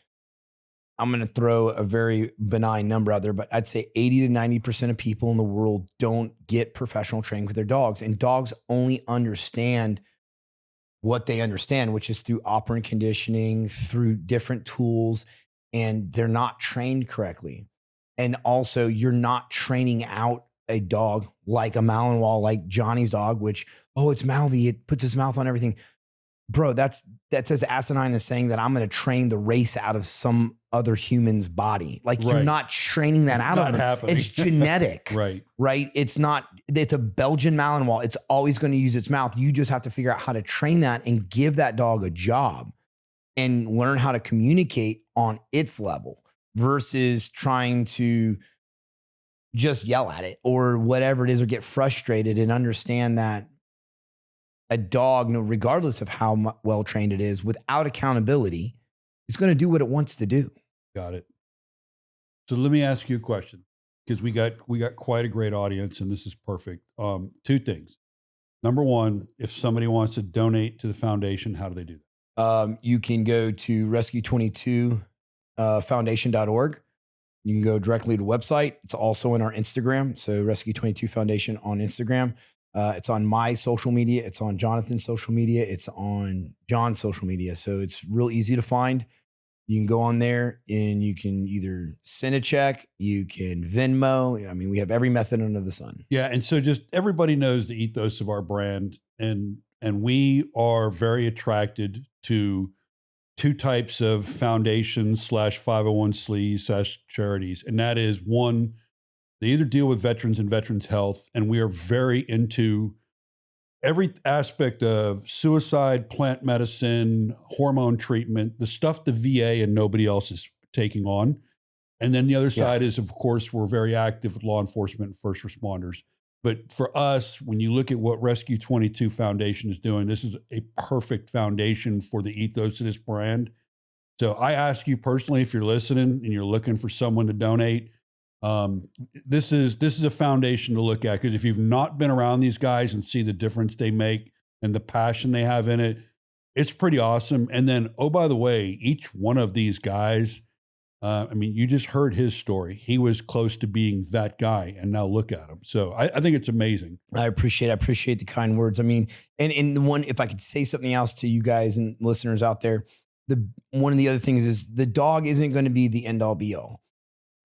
I'm going to throw a very benign number out there, but I'd say 80 to 90% of people in the world don't get professional training with their dogs. And dogs only understand what they understand, which is through operant conditioning, through different tools, and they're not trained correctly. And also, you're not training out a dog like a Malinois, like Johnny's dog, which, it's mouthy, it puts its mouth on everything. Bro, that's as asinine as saying that I'm going to train the race out of some other human's body. Like, you're not training that out of them. It's genetic. Right. It's a Belgian Malinois. It's always going to use its mouth. You just have to figure out how to train that and give that dog a job and learn how to communicate on its level versus trying to just yell at it or whatever it is, or get frustrated, and understand that a dog, regardless of how well trained it is, without accountability, is going to do what it wants to do. Got it. So let me ask you a question, because we got quite a great audience, and this is perfect. 2 things. Number one, if somebody wants to donate to the foundation, how do they do that? You can go to rescue22foundation.org. You can go directly to the website. It's also in our Instagram. So Rescue 22 Foundation on Instagram. It's on my social media. It's on Jonathan's social media. It's on John's social media. So it's real easy to find. You can go on there and you can either send a check, you can Venmo. We have every method under the sun. Yeah. And so just everybody knows the ethos of our brand. And we are very attracted to 2 types of foundations / 501c / charities. And that is, one, they either deal with veterans and veterans health, and we are very into every aspect of suicide, plant medicine, hormone treatment, the stuff the VA and nobody else is taking on. And then the other side is, of course, we're very active with law enforcement and first responders. But for us, when you look at what Rescue 22 Foundation is doing, this is a perfect foundation for the ethos of this brand. So I ask you personally, if you're listening and you're looking for someone to donate, this is a foundation to look at, because if you've not been around these guys and see the difference they make and the passion they have in it, it's pretty awesome. And then, oh, by the way, each one of these guys, you just heard his story. He was close to being that guy, and now look at him. So I think it's amazing. I appreciate the kind words. And the one, if I could say something else to you guys and listeners out there, one of the other things is the dog isn't going to be the end all be all.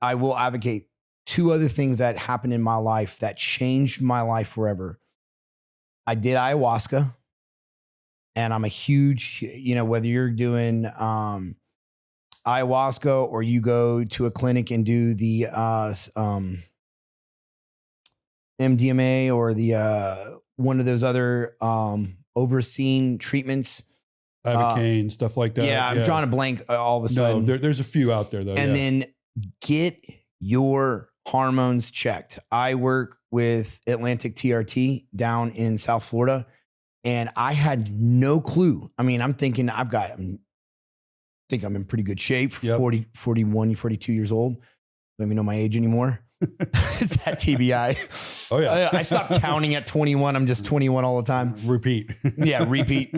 I will advocate 2 other things that happened in my life that changed my life forever. I did ayahuasca, and I'm a huge, whether you're doing ayahuasca or you go to a clinic and do the MDMA or the one of those other overseen treatments. Ibogaine, stuff like that. Yeah, I'm drawing a blank all of a sudden. No, there's a few out there though. And then get your hormones checked. I work with Atlantic TRT down in South Florida, and I had no clue. I'm thinking I think I'm in pretty good shape for 40, 41, 42 years old. Don't even know my age anymore. Is that TBI? Oh yeah. I stopped counting at 21. I'm just 21 all the time. Repeat. Yeah, repeat.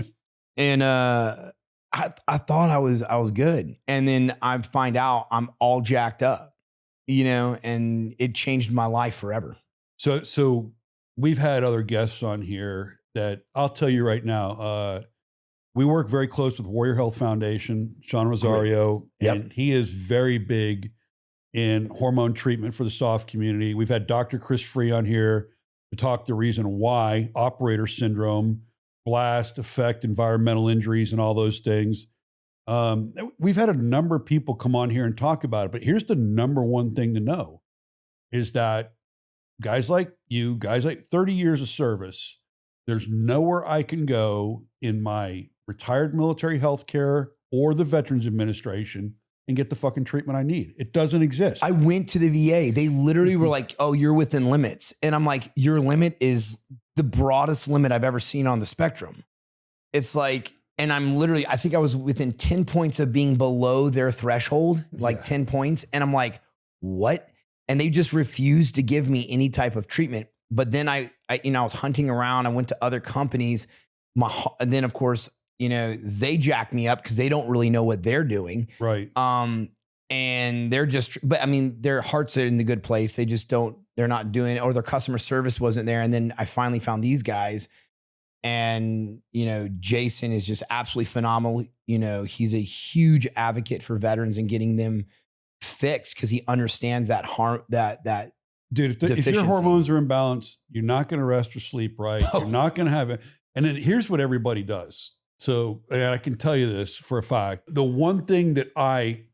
And I thought I was good. And then I find out I'm all jacked up, and it changed my life forever. So we've had other guests on here that I'll tell you right now, we work very close with Warrior Health Foundation, Sean Rosario, and he is very big in hormone treatment for the soft community. We've had Dr. Chris Free on here to talk the reason why operator syndrome, blast, effect, environmental injuries, and all those things. We've had a number of people come on here and talk about it, but here's the number one thing to know is that guys like you, guys like 30 years of service, there's nowhere I can go in my retired military healthcare or the Veterans Administration and get the fucking treatment I need. It doesn't exist. I went to the VA. They literally were like, oh, you're within limits. And I'm like, your limit is the broadest limit I've ever seen on the spectrum. It's like, and I think I was within 10 points of being below their threshold, like 10 points. And I'm like, what? And they just refused to give me any type of treatment. But then I was hunting around. I went to other companies. And then of course, they jack me up because they don't really know what they're doing. Right. And they're just, but I mean, their hearts are in the good place. They just they're not doing it, or their customer service wasn't there. And then I finally found these guys, and, Jason is just absolutely phenomenal. He's a huge advocate for veterans and getting them fixed because he understands that harm, that dude, if your hormones are imbalanced, you're not going to rest or sleep right. You're not going to have it. And then here's what everybody does. So, and I can tell you this for a fact. The one thing that I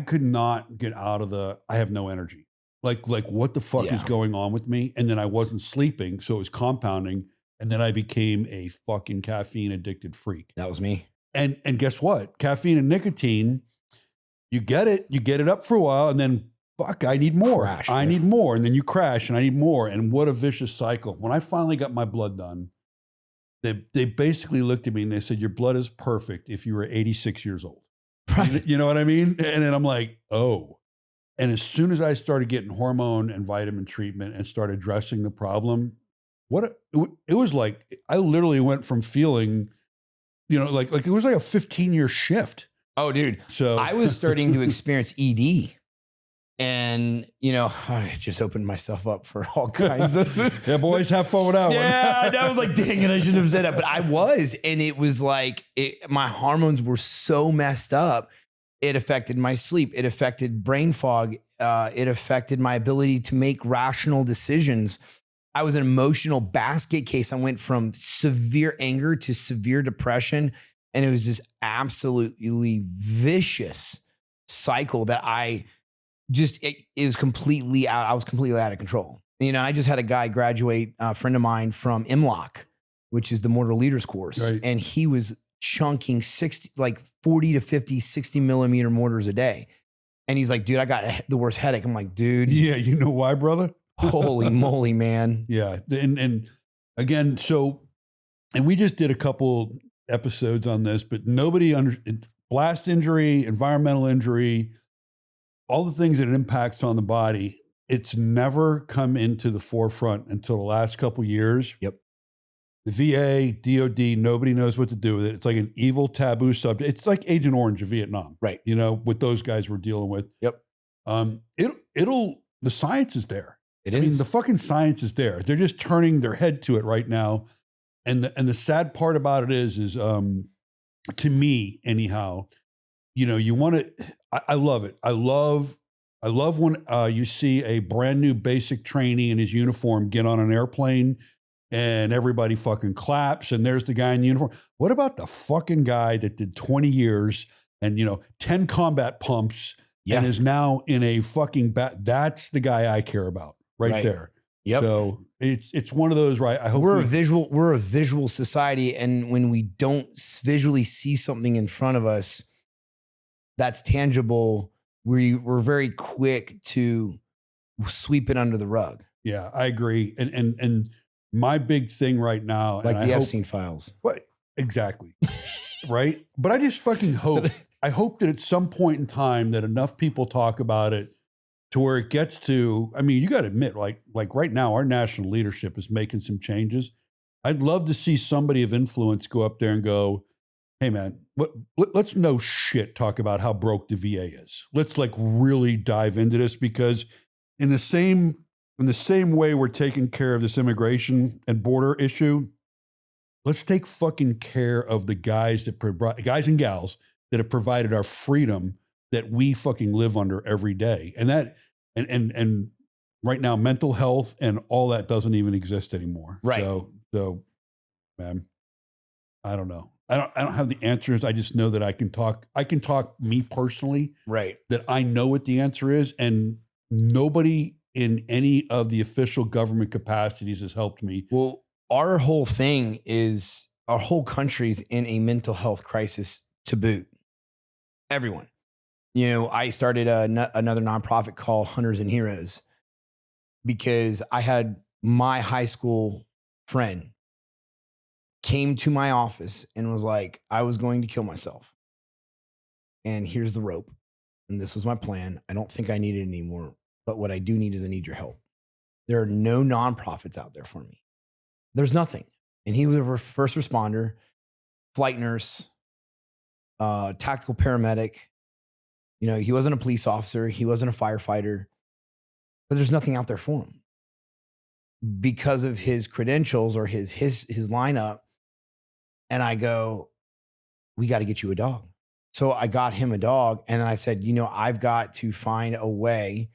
could not get out of I have no energy. Like what the fuck is going on with me? And then I wasn't sleeping. So it was compounding. And then I became a fucking caffeine addicted freak. That was me. And guess what? Caffeine and nicotine, you get it up for a while, and then fuck, I need more. I need more. And then you crash and I need more. And what a vicious cycle. When I finally got my blood done, they basically looked at me and they said, your blood is perfect if you were 86 years old. Right. You know what I mean? And then I'm like, oh. And as soon as I started getting hormone and vitamin treatment and started addressing the problem, it was like, I literally went from feeling, like it was like a 15-year shift. Oh, dude. So I was starting to experience ED. And, I just opened myself up for all kinds of. Yeah, boys, have fun with that one. Yeah, I was like, dang it, I shouldn't have said that. But I was. And it was like, my hormones were so messed up. It affected my sleep. It affected brain fog. It affected my ability to make rational decisions. I was an emotional basket case. I went from severe anger to severe depression. And it was this absolutely vicious cycle that it was completely out. I was completely out of control. I just had a guy graduate, a friend of mine from MLOC, which is the Mortal Leaders course. Right. And he was chunking 40 to 50, 60 millimeter mortars a day. And he's like, dude, I got the worst headache. I'm like, dude. Yeah. You know why, brother? Holy moly, man. Yeah. And again, and we just did a couple episodes on this, but blast injury, environmental injury, all the things that it impacts on the body, it's never come into the forefront until the last couple of years. Yep. The VA, DOD, nobody knows what to do with it. It's like an evil taboo subject. It's like Agent Orange of Vietnam, right? With those guys we're dealing with. Yep. The science is there. I mean, the fucking science is there. They're just turning their head to it right now. And the sad part about it is to me anyhow, you want to, I love it. I love when you see a brand new basic trainee in his uniform get on an airplane and everybody fucking claps and there's the guy in uniform. What about the fucking guy that did 20 years and, 10 combat pumps and is now in a fucking that's the guy I care about right there. Yep. So it's one of those, right? I hope we're a visual society. And when we don't visually see something in front of us that's tangible, we're very quick to sweep it under the rug. Yeah, I agree. And my big thing right now, like the Epstein files. What exactly? Right. But I just fucking hope, I hope that at some point in time that enough people talk about it to where it gets to, I mean, you got to admit, like right now, our national leadership is making some changes. I'd love to see somebody of influence go up there and go, hey man, let's no shit talk about how broke the VA is. Let's like really dive into this, because in the same way we're taking care of this immigration and border issue, let's take fucking care of the guys and gals that have provided our freedom that we fucking live under every day. And right now, mental health and all that doesn't even exist anymore. Right. So man, I don't know. I don't have the answers. I just know that I can talk me personally. Right. That I know what the answer is. And nobody in any of the official government capacities has helped me. Well, our whole thing is our whole country's in a mental health crisis to boot. Everyone. You know, I started another nonprofit called Hunters and Heroes because I had my high school friend came to my office and was like, I was going to kill myself. And here's the rope. And this was my plan. I don't think I need it anymore. But what I do need is I need your help. There are no nonprofits out there for me. There's nothing. And he was a first responder, flight nurse, tactical paramedic. You know, he wasn't a police officer. He wasn't a firefighter. But there's nothing out there for him because of his credentials or his lineup. And I go, we got to get you a dog. So I got him a dog. And then I said, you know, I've got to find a way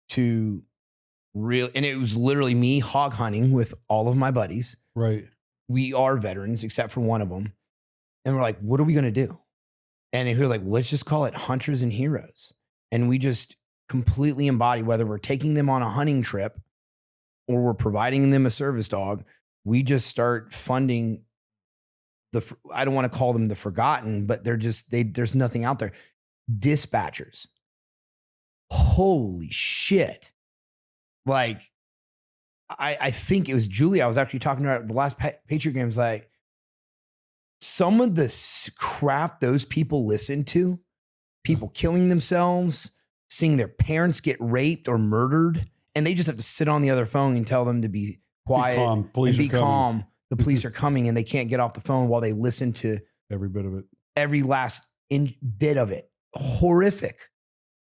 to really, and it was literally me hog hunting with all of my buddies. Right. We are veterans, except for one of them. And we're like, what are we going to do? And we were like, let's just call it Hunters and Heroes. And we just completely embody, whether we're taking them on a hunting trip or we're providing them a service dog, we just start funding I don't want to call them the forgotten, but there's nothing out there. Dispatchers. Holy shit. Like, I think it was Julie. I was actually talking to her at the last Patriot games. Like, some of the crap those people listen to, people killing themselves, seeing their parents get raped or murdered, and they just have to sit on the other phone and tell them to be quiet and be calm. The police are coming, and they can't get off the phone while they listen to every bit of it, every last bit of it. Horrific.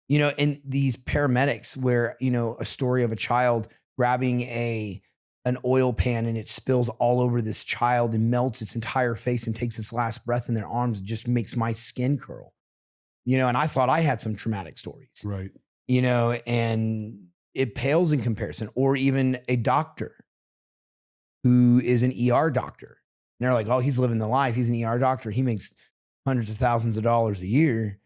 You know, and these paramedics where, you know, a story of a child grabbing an oil pan and it spills all over this child and melts its entire face and takes its last breath in their arms, just makes my skin curl. You know, and I thought I had some traumatic stories. Right. You know, and it pales in comparison. Or even a doctor who is an ER doctor. And they're like, oh, he's living the life. He's an ER doctor. He makes hundreds of thousands of dollars a year.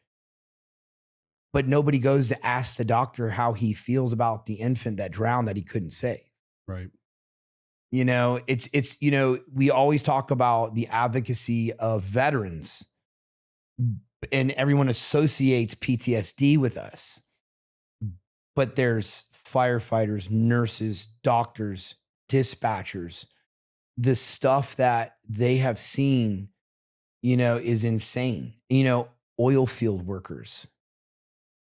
But nobody goes to ask the doctor how he feels about the infant that drowned that he couldn't save. Right. You know, it's, you know, we always talk about the advocacy of veterans and everyone associates PTSD with us. But there's firefighters, nurses, doctors, dispatchers. The stuff that they have seen, you know, is insane. You know, oil field workers.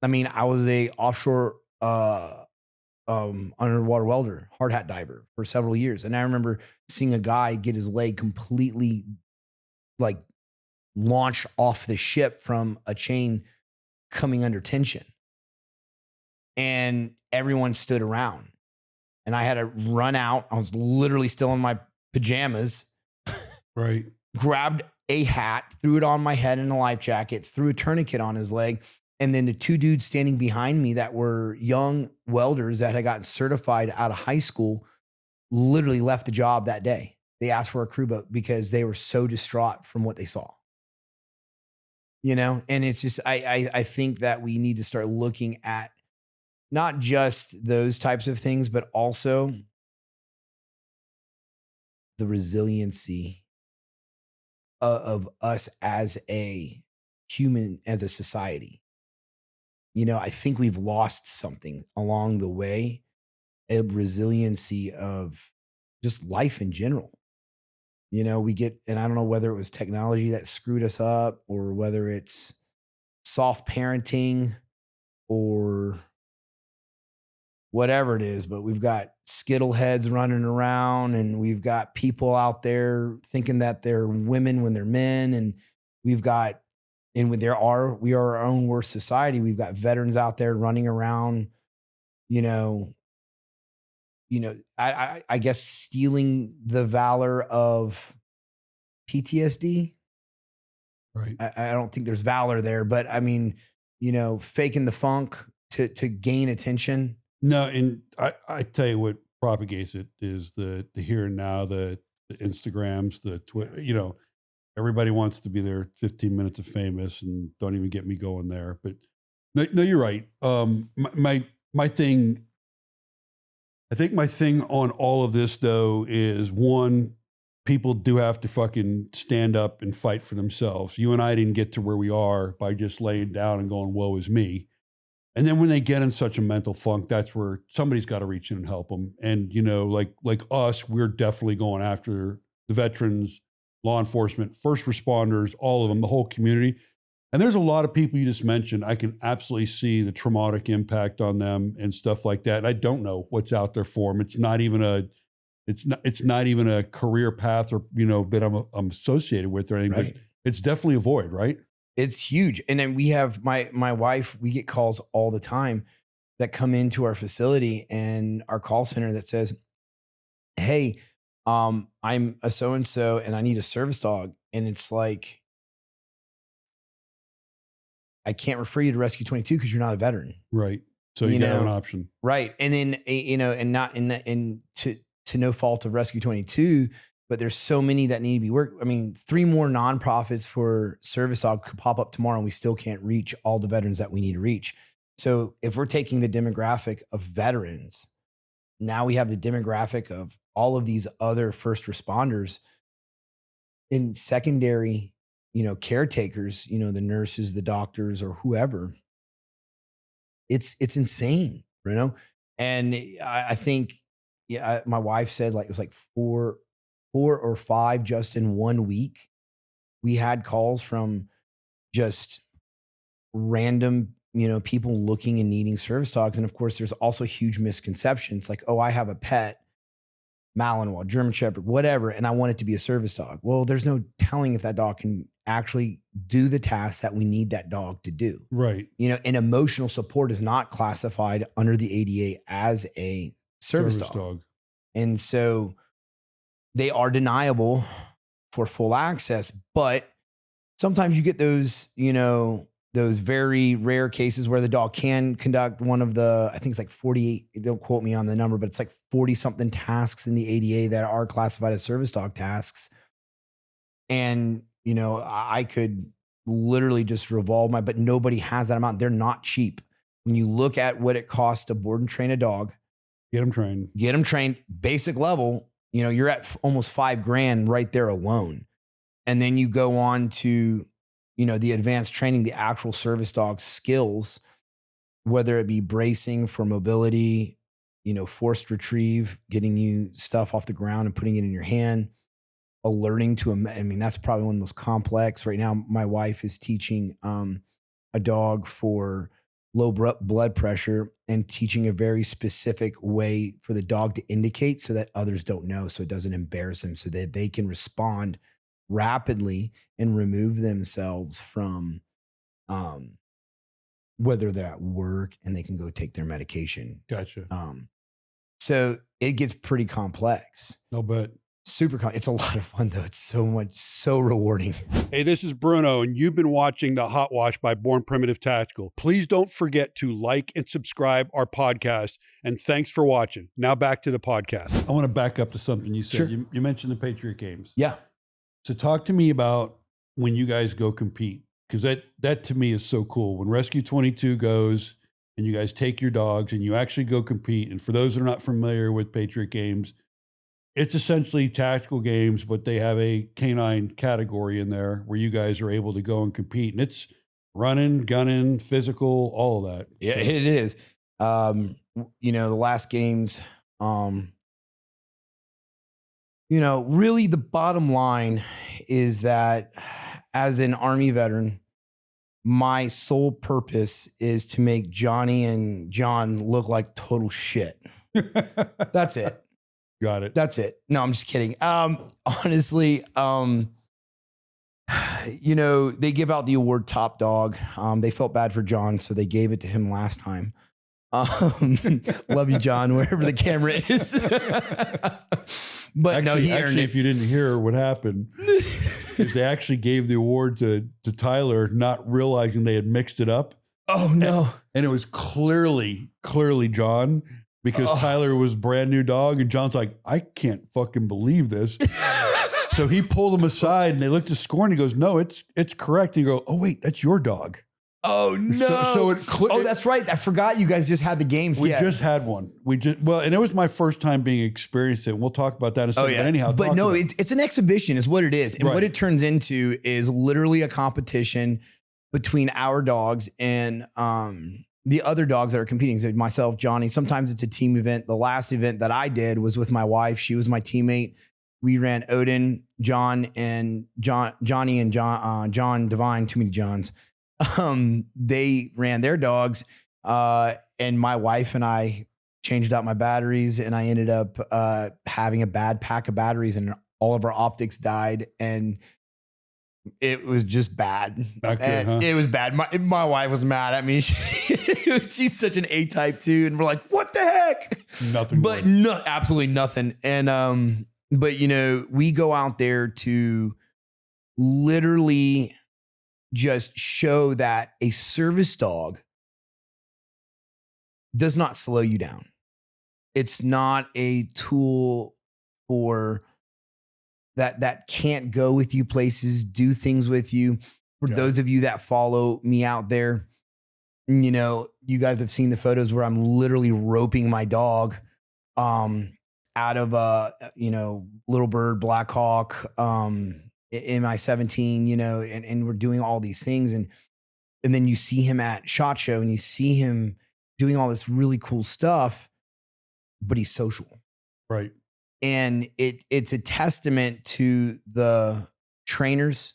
I mean, I was a offshore underwater welder, hard hat diver for several years. And I remember seeing a guy get his leg completely like launched off the ship from a chain coming under tension. And everyone stood around. And I had to run out. I was literally still in my pajamas. Right. Grabbed a hat, threw it on my head in a life jacket, threw a tourniquet on his leg. And then the two dudes standing behind me that were young welders that had gotten certified out of high school literally left the job that day. They asked for a crew boat because they were so distraught from what they saw. You know, and it's just, I think that we need to start looking at not just those types of things, but also the resiliency of us as a human, as a society. You know, I think we've lost something along the way, a resiliency of just life in general. You know, and I don't know whether it was technology that screwed us up or whether it's soft parenting or whatever it is, but we've got skittle heads running around and we've got people out there thinking that they're women when they're men. And we've got, and we are our own worst society. We've got veterans out there running around, you know, I guess stealing the valor of PTSD. Right. I don't think there's valor there, but I mean, faking the funk to gain attention. No, and I tell you what propagates it is the here and now, the Instagrams, the Twitter. Everybody wants to be there 15 minutes of famous, and don't even get me going there. But no, you're right. My thing, I think my thing on all of this though is, one, people do have to fucking stand up and fight for themselves. You and I didn't get to where we are by just laying down and going, woe is me. And then when they get in such a mental funk, that's where somebody's got to reach in and help them. And, like us, we're definitely going after the veterans, law enforcement, first responders, all of them, the whole community. And there's a lot of people you just mentioned. I can absolutely see the traumatic impact on them and stuff like that. And I don't know what's out there for them. It's not even a career path or, that I'm associated with or anything, Right. but it's definitely a void, right? It's huge. And then we have my wife, we get calls all the time that come into our facility and our call center that says, hey, I'm a so-and-so and I need a service dog. And it's like, I can't refer you to Rescue 22 because you're not a veteran. Right. So you got an option. Right. And then, and to no fault of Rescue 22, but there's so many that need to be worked. I mean, 3 more nonprofits for service dog could pop up tomorrow and we still can't reach all the veterans that we need to reach. So if we're taking the demographic of veterans, now we have the demographic of all of these other first responders in secondary, caretakers, the nurses, the doctors, or whoever. It's insane, Bruno. And I think, my wife said it was like 4 or 5 just in 1 week. We had calls from just random, people looking and needing service dogs. And of course, there's also huge misconceptions like, oh, I have a pet, Malinois, German Shepherd, whatever, and I want it to be a service dog. Well, there's no telling if that dog can actually do the tasks that we need that dog to do. Right. And emotional support is not classified under the ADA as a service dog. And so they are deniable for full access, but sometimes you get those, those very rare cases where the dog can conduct one of the, I think it's like 48, don't quote me on the number, but it's like 40 something tasks in the ADA that are classified as service dog tasks. And, I could literally just revolve but nobody has that amount. They're not cheap. When you look at what it costs to board and train a dog, get them trained, basic level, you're at almost $5,000 right there alone. And then you go on to, the advanced training, the actual service dog skills, whether it be bracing for mobility, forced retrieve, getting you stuff off the ground and putting it in your hand, alerting to that's probably one of the most complex. Right now, my wife is teaching a dog for low blood pressure and teaching a very specific way for the dog to indicate so that others don't know, so it doesn't embarrass them, so that they can respond rapidly and remove themselves from whether they're at work and they can go take their medication. Gotcha. So it gets pretty complex. No, but it's a lot of fun though. It's so rewarding. Hey, this is Bruno, and you've been watching the Hot Wash by Born Primitive Tactical. Please don't forget to like and subscribe our podcast, and thanks for watching. Now back to the podcast. I want to back up to something you said. Sure. You mentioned the Patriot Games. Yeah. So talk to me about when you guys go compete, because that to me is so cool. When Rescue 22 goes and you guys take your dogs and you actually go compete. And for those that are not familiar with Patriot Games, it's essentially tactical games, but they have a canine category in there where you guys are able to go and compete. And it's running, gunning, physical, all of that. Yeah, it is. The last games, really the bottom line is that as an Army veteran, my sole purpose is to make Johnny and John look like total shit. That's it. Got it. That's it. No, I'm just kidding. Honestly, You know, they give out the award top dog. They felt bad for John, so they gave it to him last time. Love you, John, wherever the camera is. But actually, no, he earned actually, it. if you didn't hear what happened, is they actually gave the award to Tyler, not realizing they had mixed it up. Oh no! And it was clearly John, because Tyler was brand new dog, and John's like, I can't fucking believe this. So he pulled him aside, and they looked at the score, and he goes, "No, it's correct." And you go, "Oh wait, that's your dog." Oh no! So that's right. I forgot you guys just had the games. We just had one. And it was my first time being experienced it. We'll talk about that in a second. But anyhow, but no, it's an exhibition, is what it is, and what it turns into is literally a competition between our dogs and the other dogs that are competing. So myself, Johnny. Sometimes it's a team event. The last event that I did was with my wife. She was my teammate. We ran Odin, Johnny, and John Divine. Too many Johns. They ran their dogs, and my wife and I changed out my batteries, and I ended up having a bad pack of batteries, and all of our optics died, and it was just bad. It was bad. My wife was mad at me. She's such an A-type too, and we're like, what the heck? Nothing. But absolutely nothing. And but you know, we go out there to literally just show that a service dog does not slow you down. It's not a tool for that can't go with you places, do things with you. For those of you that follow me out there, you know, you guys have seen the photos where I'm literally roping my dog out of Little Bird, Black Hawk, in my 17, you know, and we're doing all these things. And then you see him at SHOT Show, and you see him doing all this really cool stuff, but he's social. Right. And it's a testament to the trainers.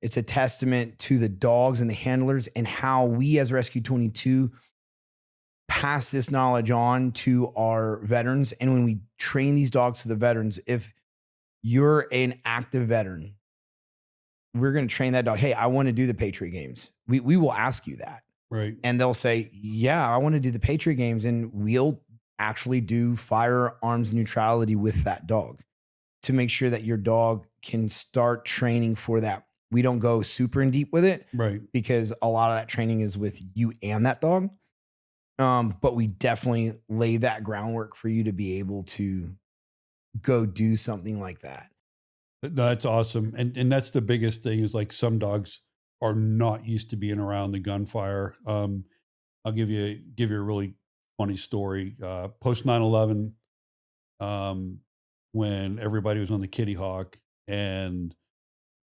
It's a testament to the dogs and the handlers, and how we as Rescue 22 pass this knowledge on to our veterans. And when we train these dogs to the veterans, if you're an active veteran, we're going to train that dog. Hey, I want to do the Patriot games. We will ask you that. Right. And they'll say, yeah, I want to do the Patriot games. And we'll actually do firearms neutrality with that dog to make sure that your dog can start training for that. We don't go super in deep with it. Right. Because a lot of that training is with you and that dog. But we definitely lay that groundwork for you to be able to go do something like that. That's awesome. And that's the biggest thing, is like, some dogs are not used to being around the gunfire. I'll give you a really funny story. Post 9/11, when everybody was on the Kitty Hawk, and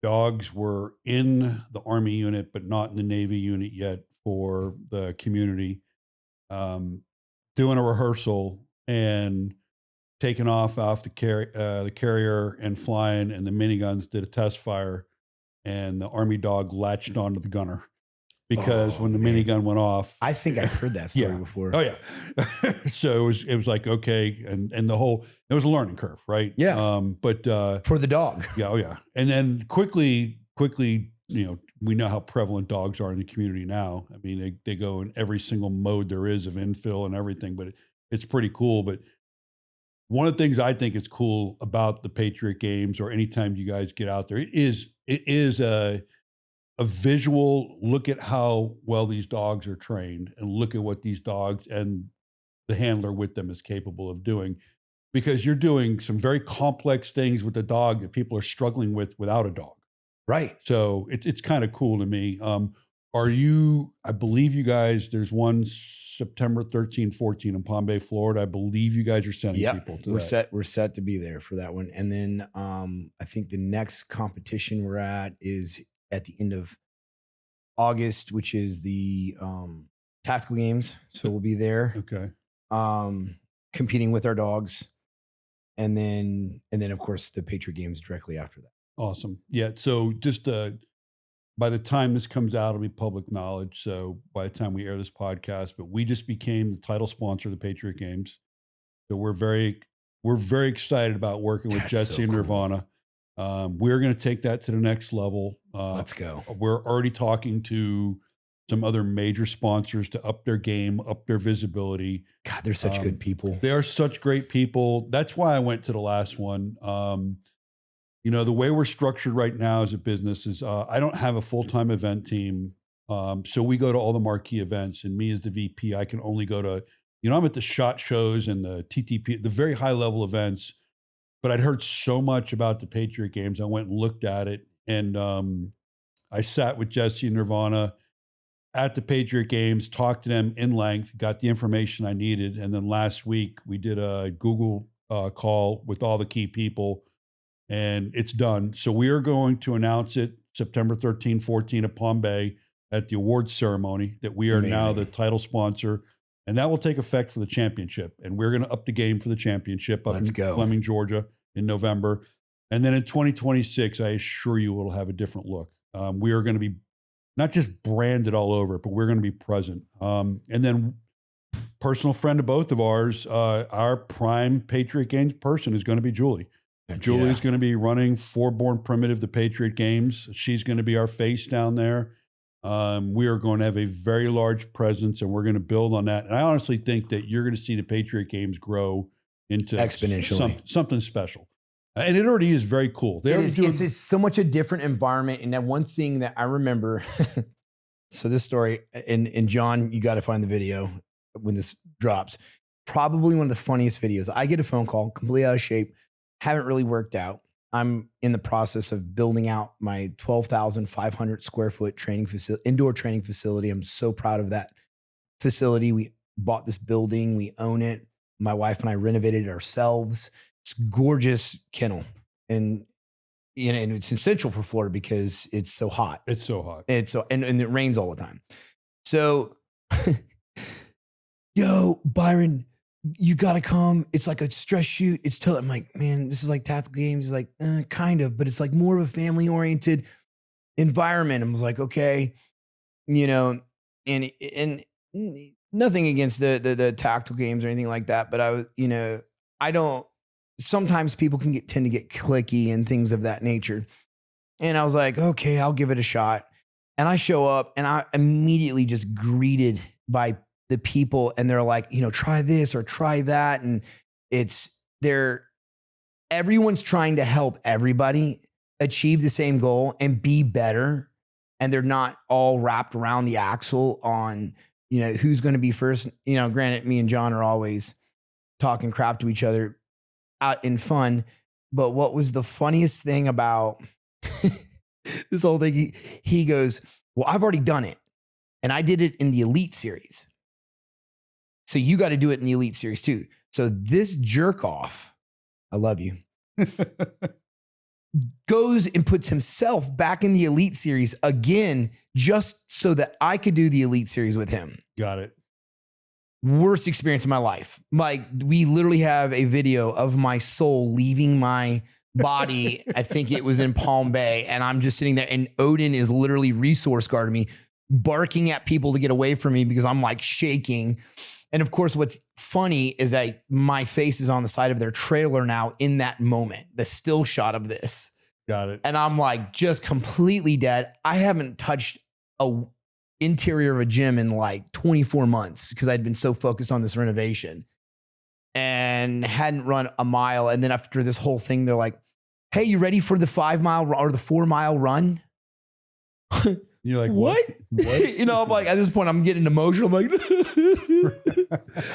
dogs were in the Army unit, but not in the Navy unit yet for the community, doing a rehearsal and taking off the carrier and flying, and the miniguns did a test fire, and the Army dog latched onto the gunner, because when the minigun went off, I think I've heard that story before. Oh yeah. So it was like, okay. And it was a learning curve, right? Yeah. But for the dog. Yeah. Oh yeah. And then quickly, you know, we know how prevalent dogs are in the community now. I mean, they go in every single mode there is of infill and everything, but it's pretty cool. But one of the things I think is cool about the Patriot games, or anytime you guys get out there, it is a visual look at how well these dogs are trained, and look at what these dogs and the handler with them is capable of doing, because you're doing some very complex things with the dog that people are struggling with without a dog. Right. So it's kind of cool to me. I believe you guys, there's one September 13, 14 in Palm Bay, Florida. I believe you guys are sending people to that. We're set to be there for that one. And then I think the next competition we're at is at the end of August, which is the tactical games. So we'll be there. Okay. Competing with our dogs. And then of course the Patriot games directly after that. Awesome. Yeah. So just by the time this comes out, it'll be public knowledge. So by the time we air this podcast, but we just became the title sponsor of the Patriot games. So we're very excited about working with Jesse and Nirvana. We're going to take that to the next level. Let's go. We're already talking to some other major sponsors to up their game, up their visibility. God, they're such good people. They are such great people. That's why I went to the last one. You know, the way we're structured right now as a business is I don't have a full-time event team. So we go to all the marquee events, and me as the VP, I can only go to, you know, I'm at the SHOT shows and the TTP, the very high level events, but I'd heard so much about the Patriot games. I went and looked at it, and I sat with Jesse and Nirvana at the Patriot games, talked to them in length, got the information I needed. And then last week we did a Google call with all the key people, and it's done. So we are going to announce it September 13, 14 at Palm Bay at the awards ceremony that we are now the title sponsor, and that will take effect for the championship. And we're going to up the game for the championship up in Fleming, Georgia in November. And then in 2026, I assure you it'll have a different look. We are going to be not just branded all over, but we're going to be present. And then personal friend of both of ours, our prime Patriot Games person is going to be Julie. Julie's going to be running For Born Primitive, the Patriot Games. She's going to be our face down there. We are going to have a very large presence, and we're going to build on that. And I honestly think that you're going to see the Patriot Games grow into exponentially something special. And it already is very cool. It's so much a different environment. And that one thing that I remember, so this story, and John, you got to find the video when this drops. Probably one of the funniest videos. I get a phone call, completely out of shape, haven't really worked out. I'm in the process of building out my 12,500 square foot indoor training facility. I'm so proud of that facility. We bought this building. We own it. My wife and I renovated it ourselves. It's gorgeous kennel. And, you know, and it's essential for Florida because it's so hot. It's so hot. And it rains all the time. So, yo, Byron, you got to come. It's like a stress shoot. I'm like, man, this is like tactical games. He's like, kind of, but it's like more of a family oriented environment. I was like, okay, you know, and nothing against the tactical games or anything like that. But I was, you know, sometimes people can tend to get cliquey and things of that nature. And I was like, okay, I'll give it a shot. And I show up and I immediately just greeted by the people, and they're like, you know, try this or try that. And everyone's trying to help everybody achieve the same goal and be better. And they're not all wrapped around the axle on, you know, who's going to be first. You know, granted, me and John are always talking crap to each other out in fun. But what was the funniest thing about this whole thing? He goes, well, I've already done it. And I did it in the Elite Series. So you got to do it in the Elite Series too. So this jerk off, I love you, goes and puts himself back in the Elite Series again, just so that I could do the Elite Series with him. Got it. Worst experience of my life. Like, we literally have a video of my soul leaving my body. I think it was in Palm Bay. And I'm just sitting there, and Odin is literally resource guarding me, barking at people to get away from me because I'm like shaking. And of course, what's funny is that my face is on the side of their trailer now in that moment, the still shot of this. Got it. And I'm like just completely dead. I haven't touched a interior of a gym in like 24 months because I'd been so focused on this renovation and hadn't run a mile. And then after this whole thing, they're like, hey, you ready for the 5 mile or the 4 mile run? You're like, what? You know, I'm like, at this point, I'm getting emotional. I'm like,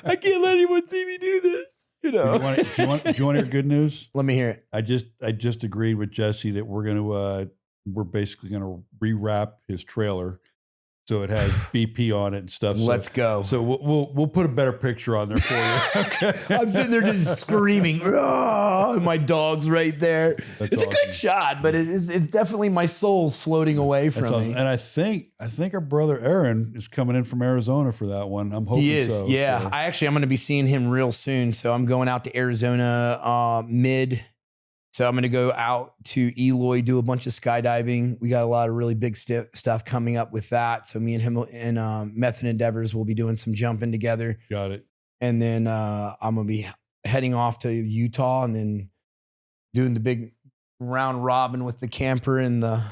I can't let anyone see me do this. You know. Do you want to hear good news? Let me hear it. I just agreed with Jesse that we're basically gonna rewrap his trailer so it has BP on it and stuff. Let's go. So we'll put a better picture on there for you. Okay. I'm sitting there just screaming. Oh, my dog's right there. It's awesome. A good shot, but it's definitely my soul's floating away from me. And I think our brother Aaron is coming in from Arizona for that one. I'm hoping he is. So. Yeah, So. I'm going to be seeing him real soon. So I'm going out to Arizona mid. So I'm going to go out to Eloy, do a bunch of skydiving. We got a lot of really big stuff coming up with that. So me and him and Method Endeavors will be doing some jumping together. Got it. And then I'm going to be heading off to Utah and then doing the big round robin with the camper and the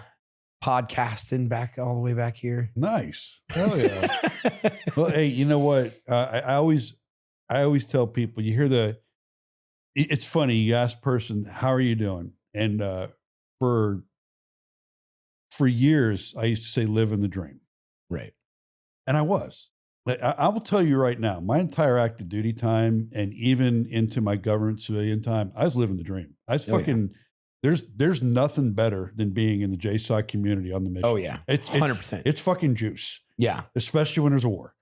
podcasting back all the way back here. Nice. Hell yeah. Well, hey, you know what? I always tell people, you hear it's funny. You ask person, how are you doing? And for years, I used to say, living the dream. Right. And I was. I will tell you right now, my entire active duty time and even into my government civilian time, I was living the dream. I was fucking, there's nothing better than being in the JSOC community on the mission. Oh yeah. It's 100%. It's fucking juice. Yeah. Especially when there's a war.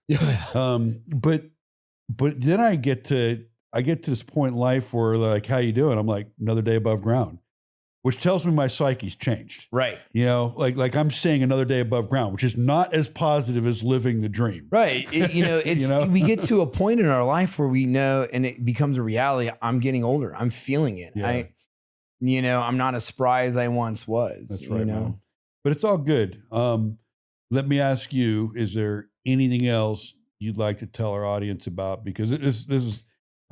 But then I get to this point in life where they're like, how you doing? I'm like, another day above ground, which tells me my psyche's changed. Right. You know, like I'm saying another day above ground, which is not as positive as living the dream. Right. We get to a point in our life where we know, and it becomes a reality. I'm getting older. I'm feeling it. Yeah. I'm not as spry as I once was. That's right, man. But it's all good. Let me ask you, is there anything else you'd like to tell our audience about? Because this is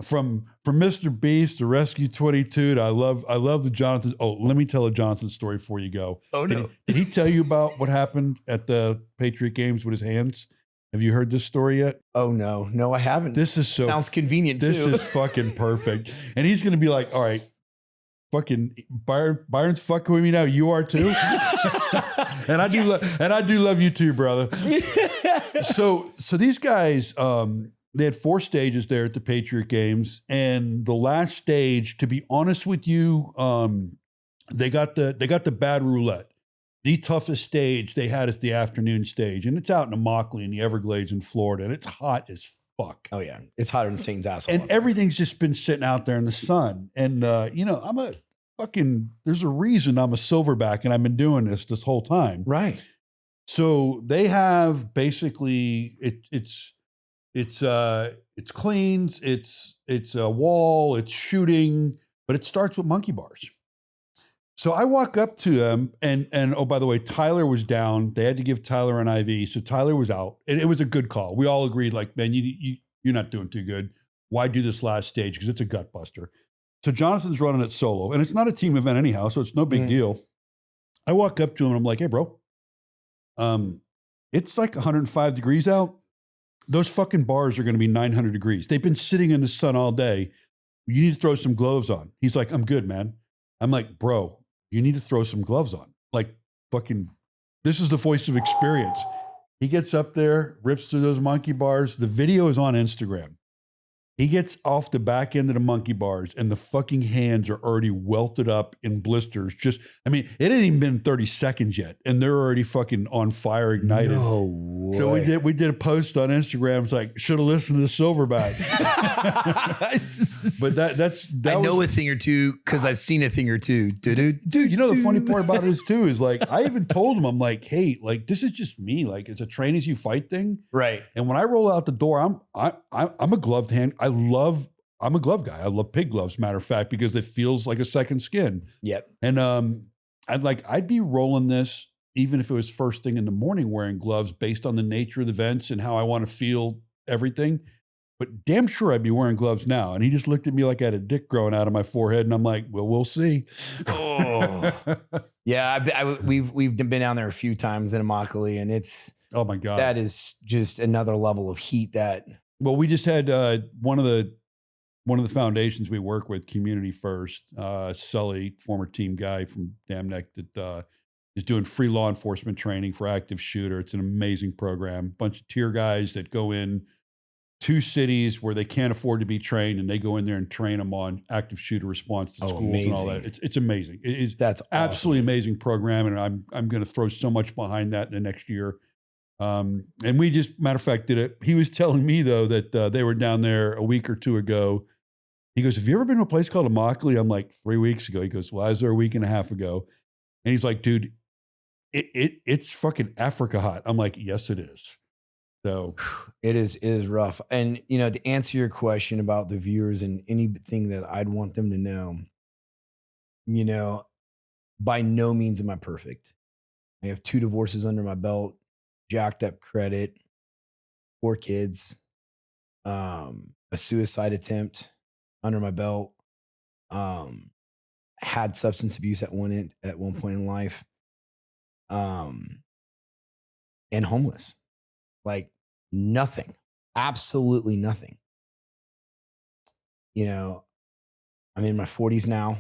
from MrBeast to Rescue 22 to I love the Jonathan. Oh, let me tell a Jonathan story before you go. Oh no. Did he tell you about what happened at the Patriot games with his hands? Have you heard this story yet? Oh no. No, I haven't. This is sounds convenient this too. This is fucking perfect. And he's going to be like, all right, fucking Byron's fucking with me now. You are too. And I do love you too, brother. So these guys, they had 4 stages there at the Patriot games, and the last stage, to be honest with you, they got the bad roulette. The toughest stage they had is the afternoon stage, and it's out in Immokalee in the Everglades in Florida, and it's hot as fuck. Oh yeah, it's hotter than Satan's asshole. And everything's just been sitting out there in the sun. And there's a reason I'm a silverback, and I've been doing this whole time. Right. So they have basically it's cleans, it's a wall, it's shooting, but it starts with monkey bars. So I walk up to them and oh, by the way, Tyler was down. They had to give Tyler an IV. So Tyler was out, and it was a good call. We all agreed, like, man, you're not doing too good. Why do this last stage? Because it's a gut buster. So Jonathan's running it solo, and it's not a team event anyhow, so it's no big deal. I walk up to him and I'm like, hey, bro, it's like 105 degrees out. Those fucking bars are going to be 900 degrees. They've been sitting in the sun all day. You need to throw some gloves on. He's like, I'm good, man. I'm like, bro, you need to throw some gloves on. Like, fucking, this is the voice of experience. He gets up there, rips through those monkey bars. The video is on Instagram. He gets off the back end of the monkey bars, and the fucking hands are already welted up in blisters. It hadn't even been 30 seconds yet, and they're already fucking on fire, ignited. No way. So we did a post on Instagram. It's like, should have listened to the silverback. But that I know a thing or two because I've seen a thing or two. Dude, you know the funny part about it is too is like I even told him, I'm like, hey, like this is just me. Like it's a train as you fight thing, right? And when I roll out the door, I'm a gloved hand. I'm a glove guy. I love pig gloves, matter of fact, because it feels like a second skin. Yep. And I'd be rolling this even if it was first thing in the morning wearing gloves based on the nature of the events and how I want to feel everything. But damn sure I'd be wearing gloves now. And he just looked at me like I had a dick growing out of my forehead. And I'm like, well, we'll see. Oh. Yeah, we've been down there a few times in Immokalee, and it's, oh my God, that is just another level of heat that. Well, we just had one of the foundations we work with, Community First, Sully, former team guy from Damneck, that is doing free law enforcement training for active shooter. It's an amazing program. Bunch of tier guys that go in 2 cities where they can't afford to be trained, and they go in there and train them on active shooter response to schools amazing. And all that. It's amazing. That's awesome. Absolutely amazing program, and I'm going to throw so much behind that in the next year. And we just, matter of fact, did it. He was telling me though that they were down there a week or 2 ago. He goes, have you ever been to a place called Immokalee? I'm like, 3 weeks ago. He goes, well, I was there a week and a half ago. And he's like, dude, it's fucking Africa hot. I'm like, yes, it is. So it is rough. And, to answer your question about the viewers and anything that I'd want them to know, by no means am I perfect. I have 2 divorces under my belt, jacked up credit, 4 kids, a suicide attempt under my belt, had substance abuse at one point in life. and homeless. Like nothing, absolutely nothing. You know, I'm in my 40s now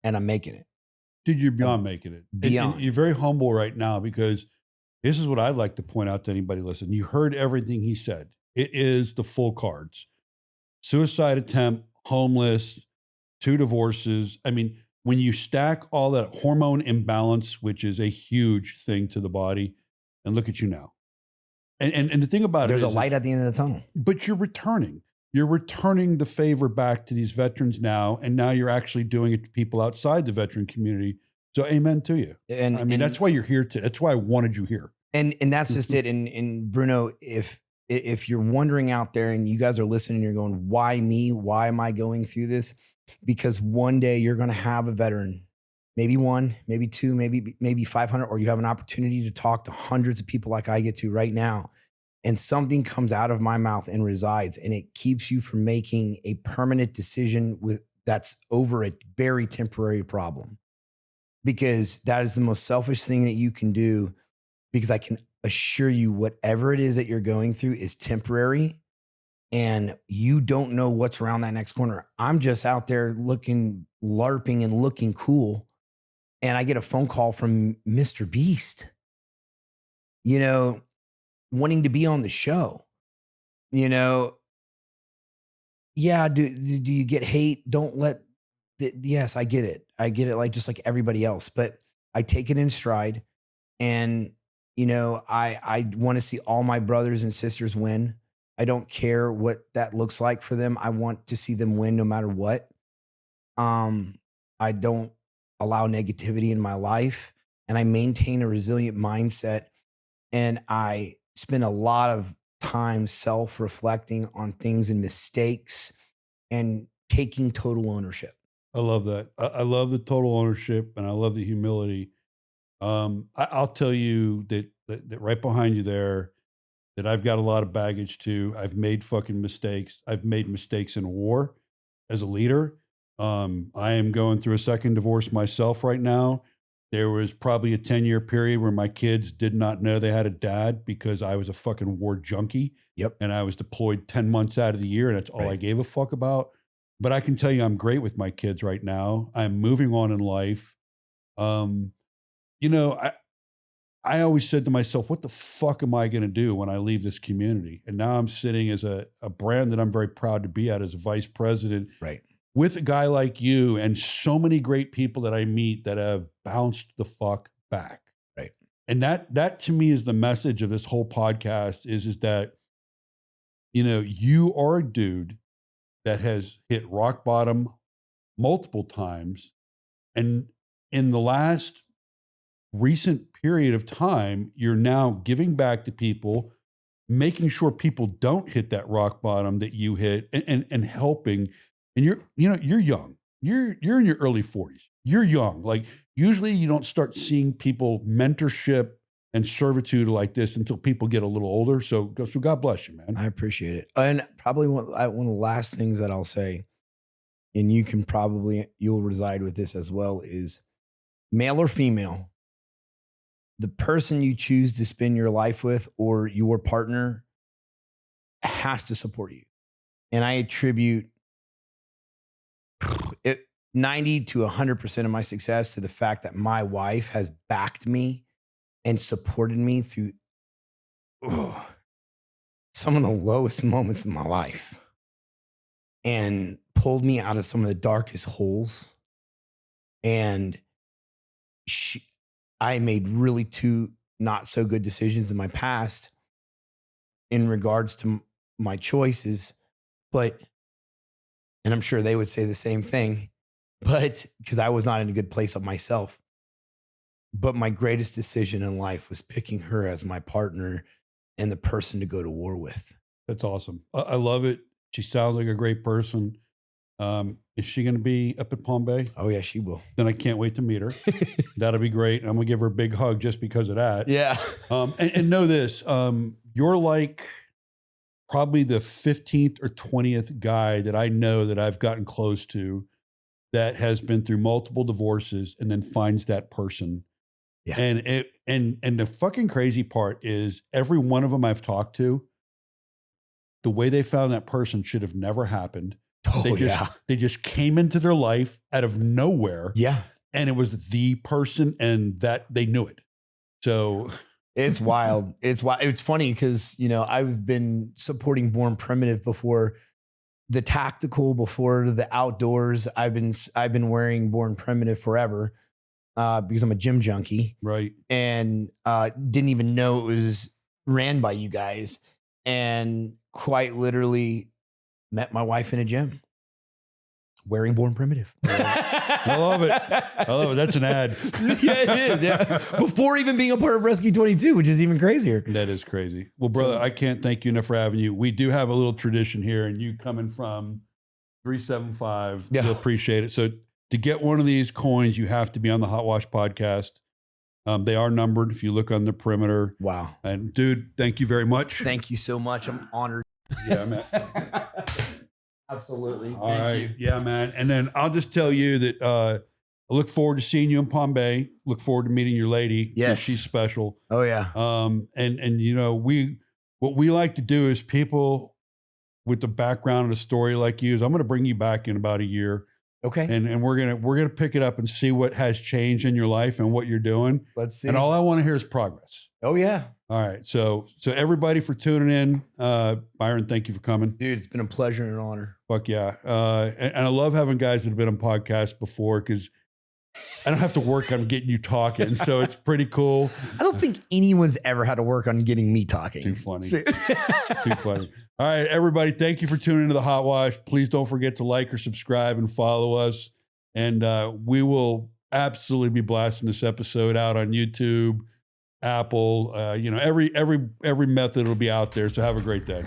and I'm making it. Dude, you're beyond making it. Beyond. And you're very humble right now, because this is what I'd like to point out to anybody listening. You heard everything he said. It is the full cards. Suicide attempt, homeless, 2 divorces. I mean, when you stack all that hormone imbalance, which is a huge thing to the body, and look at you now. And the thing about There's it a light at the end of the tunnel. But you're returning. You're returning the favor back to these veterans now, and now you're actually doing it to people outside the veteran community. So amen to you. And I mean, that's why you're here today. That's why I wanted you here. And that's just it. And Bruno, if you're wondering out there and you guys are listening, you're going, why me? Why am I going through this? Because one day you're going to have a veteran, maybe 1, maybe 2, maybe 500, or you have an opportunity to talk to hundreds of people like I get to right now. And something comes out of my mouth and resides, and it keeps you from making a permanent decision that's over a very temporary problem. Because that is the most selfish thing that you can do, because I can assure you whatever it is that you're going through is temporary, and you don't know what's around that next corner. I'm just out there LARPing and looking cool. And I get a phone call from MrBeast, wanting to be on the show. Yeah, do you get hate? Don't let, yes, I get it. I get it, like just like everybody else, but I take it in stride. And, I want to see all my brothers and sisters win. I don't care what that looks like for them. I want to see them win no matter what. I don't allow negativity in my life, and I maintain a resilient mindset. And I spend a lot of time self-reflecting on things and mistakes and taking total ownership. I love that. I love the total ownership, and I love the humility. I'll tell you that right behind you there, that I've got a lot of baggage too. I've made fucking mistakes. I've made mistakes in war as a leader. I am going through a second divorce myself right now. There was probably a 10-year period where my kids did not know they had a dad because I was a fucking war junkie. Yep. And I was deployed 10 months out of the year, and that's all I gave a fuck about. But I can tell you I'm great with my kids right now. I'm moving on in life. I always said to myself, what the fuck am I going to do when I leave this community? And now I'm sitting as a brand that I'm very proud to be at as a vice president. Right. With a guy like you and so many great people that I meet that have bounced the fuck back. Right. And that to me is the message of this whole podcast is that, you are a dude that has hit rock bottom multiple times. And in the last recent period of time, you're now giving back to people, making sure people don't hit that rock bottom that you hit, and helping. And you're young. You're in your early 40s. You're young. Like usually you don't start seeing people mentorship and servitude like this until people get a little older. So God bless you, man. I appreciate it. And probably one of the last things that I'll say, and you'll reside with this as well, is male or female, the person you choose to spend your life with or your partner has to support you. And I attribute 90 to 100% of my success to the fact that my wife has backed me and supported me through some of the lowest moments of my life and pulled me out of some of the darkest holes. And I made really 2 not so good decisions in my past in regards to my choices, and I'm sure they would say the same thing, but because I was not in a good place of myself. But my greatest decision in life was picking her as my partner and the person to go to war with. That's awesome. I love it. She sounds like a great person. Is she going to be up at Palm Bay? Oh yeah, she will. Then I can't wait to meet her. That'll be great. I'm going to give her a big hug just because of that. Yeah. And know this, you're like probably the 15th or 20th guy that I know that I've gotten close to that has been through multiple divorces and then finds that person. Yeah. And the fucking crazy part is every one of them I've talked to, the way they found that person should have never happened. They just came into their life out of nowhere. Yeah. And it was the person, and that they knew it. So it's wild. It's wild. It's funny because, you know, I've been supporting Born Primitive before the tactical, before the outdoors. I've been wearing Born Primitive forever because I'm a gym junkie. Right. And didn't even know it was ran by you guys. And quite literally met my wife in a gym wearing Born Primitive. I love it. I love it. That's an ad. Yeah, it is. Yeah. Before even being a part of Rescue 22, which is even crazier. That is crazy. Well, brother, I can't thank you enough for having you. We do have a little tradition here, and you coming from 375, Yeah. You'll appreciate it. So to get one of these coins, you have to be on the Hot Wash podcast. They are numbered if you look on the perimeter. Wow. And dude, thank you very much. Thank you so much. I'm honored. Yeah, man. Absolutely. All right. Yeah, man. And then I'll just tell you that I look forward to seeing you in Palm Bay. Look forward to meeting your lady. Yes. She's special. Oh yeah. And you know, what we like to do is people with the background and a story like you is I'm going to bring you back in about a year. Okay. And we're going to pick it up and see what has changed in your life and what you're doing. Let's see. And all I want to hear is progress. Oh yeah. All right. So everybody for tuning in, Byron, thank you for coming. Dude, it's been a pleasure and an honor. Fuck yeah. And I love having guys that have been on podcasts before because I don't have to work on getting you talking. So it's pretty cool. I don't think anyone's ever had to work on getting me talking. Too funny. Too funny. All right, everybody. Thank you for tuning into the Hot Wash. Please don't forget to like or subscribe and follow us. And we will absolutely be blasting this episode out on YouTube, Apple, every method will be out there. So have a great day.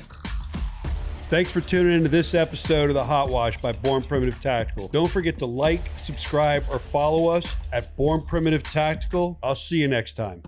Thanks for tuning into this episode of the Hot Wash by Born Primitive Tactical. Don't forget to like, subscribe, or follow us at Born Primitive Tactical. I'll see you next time.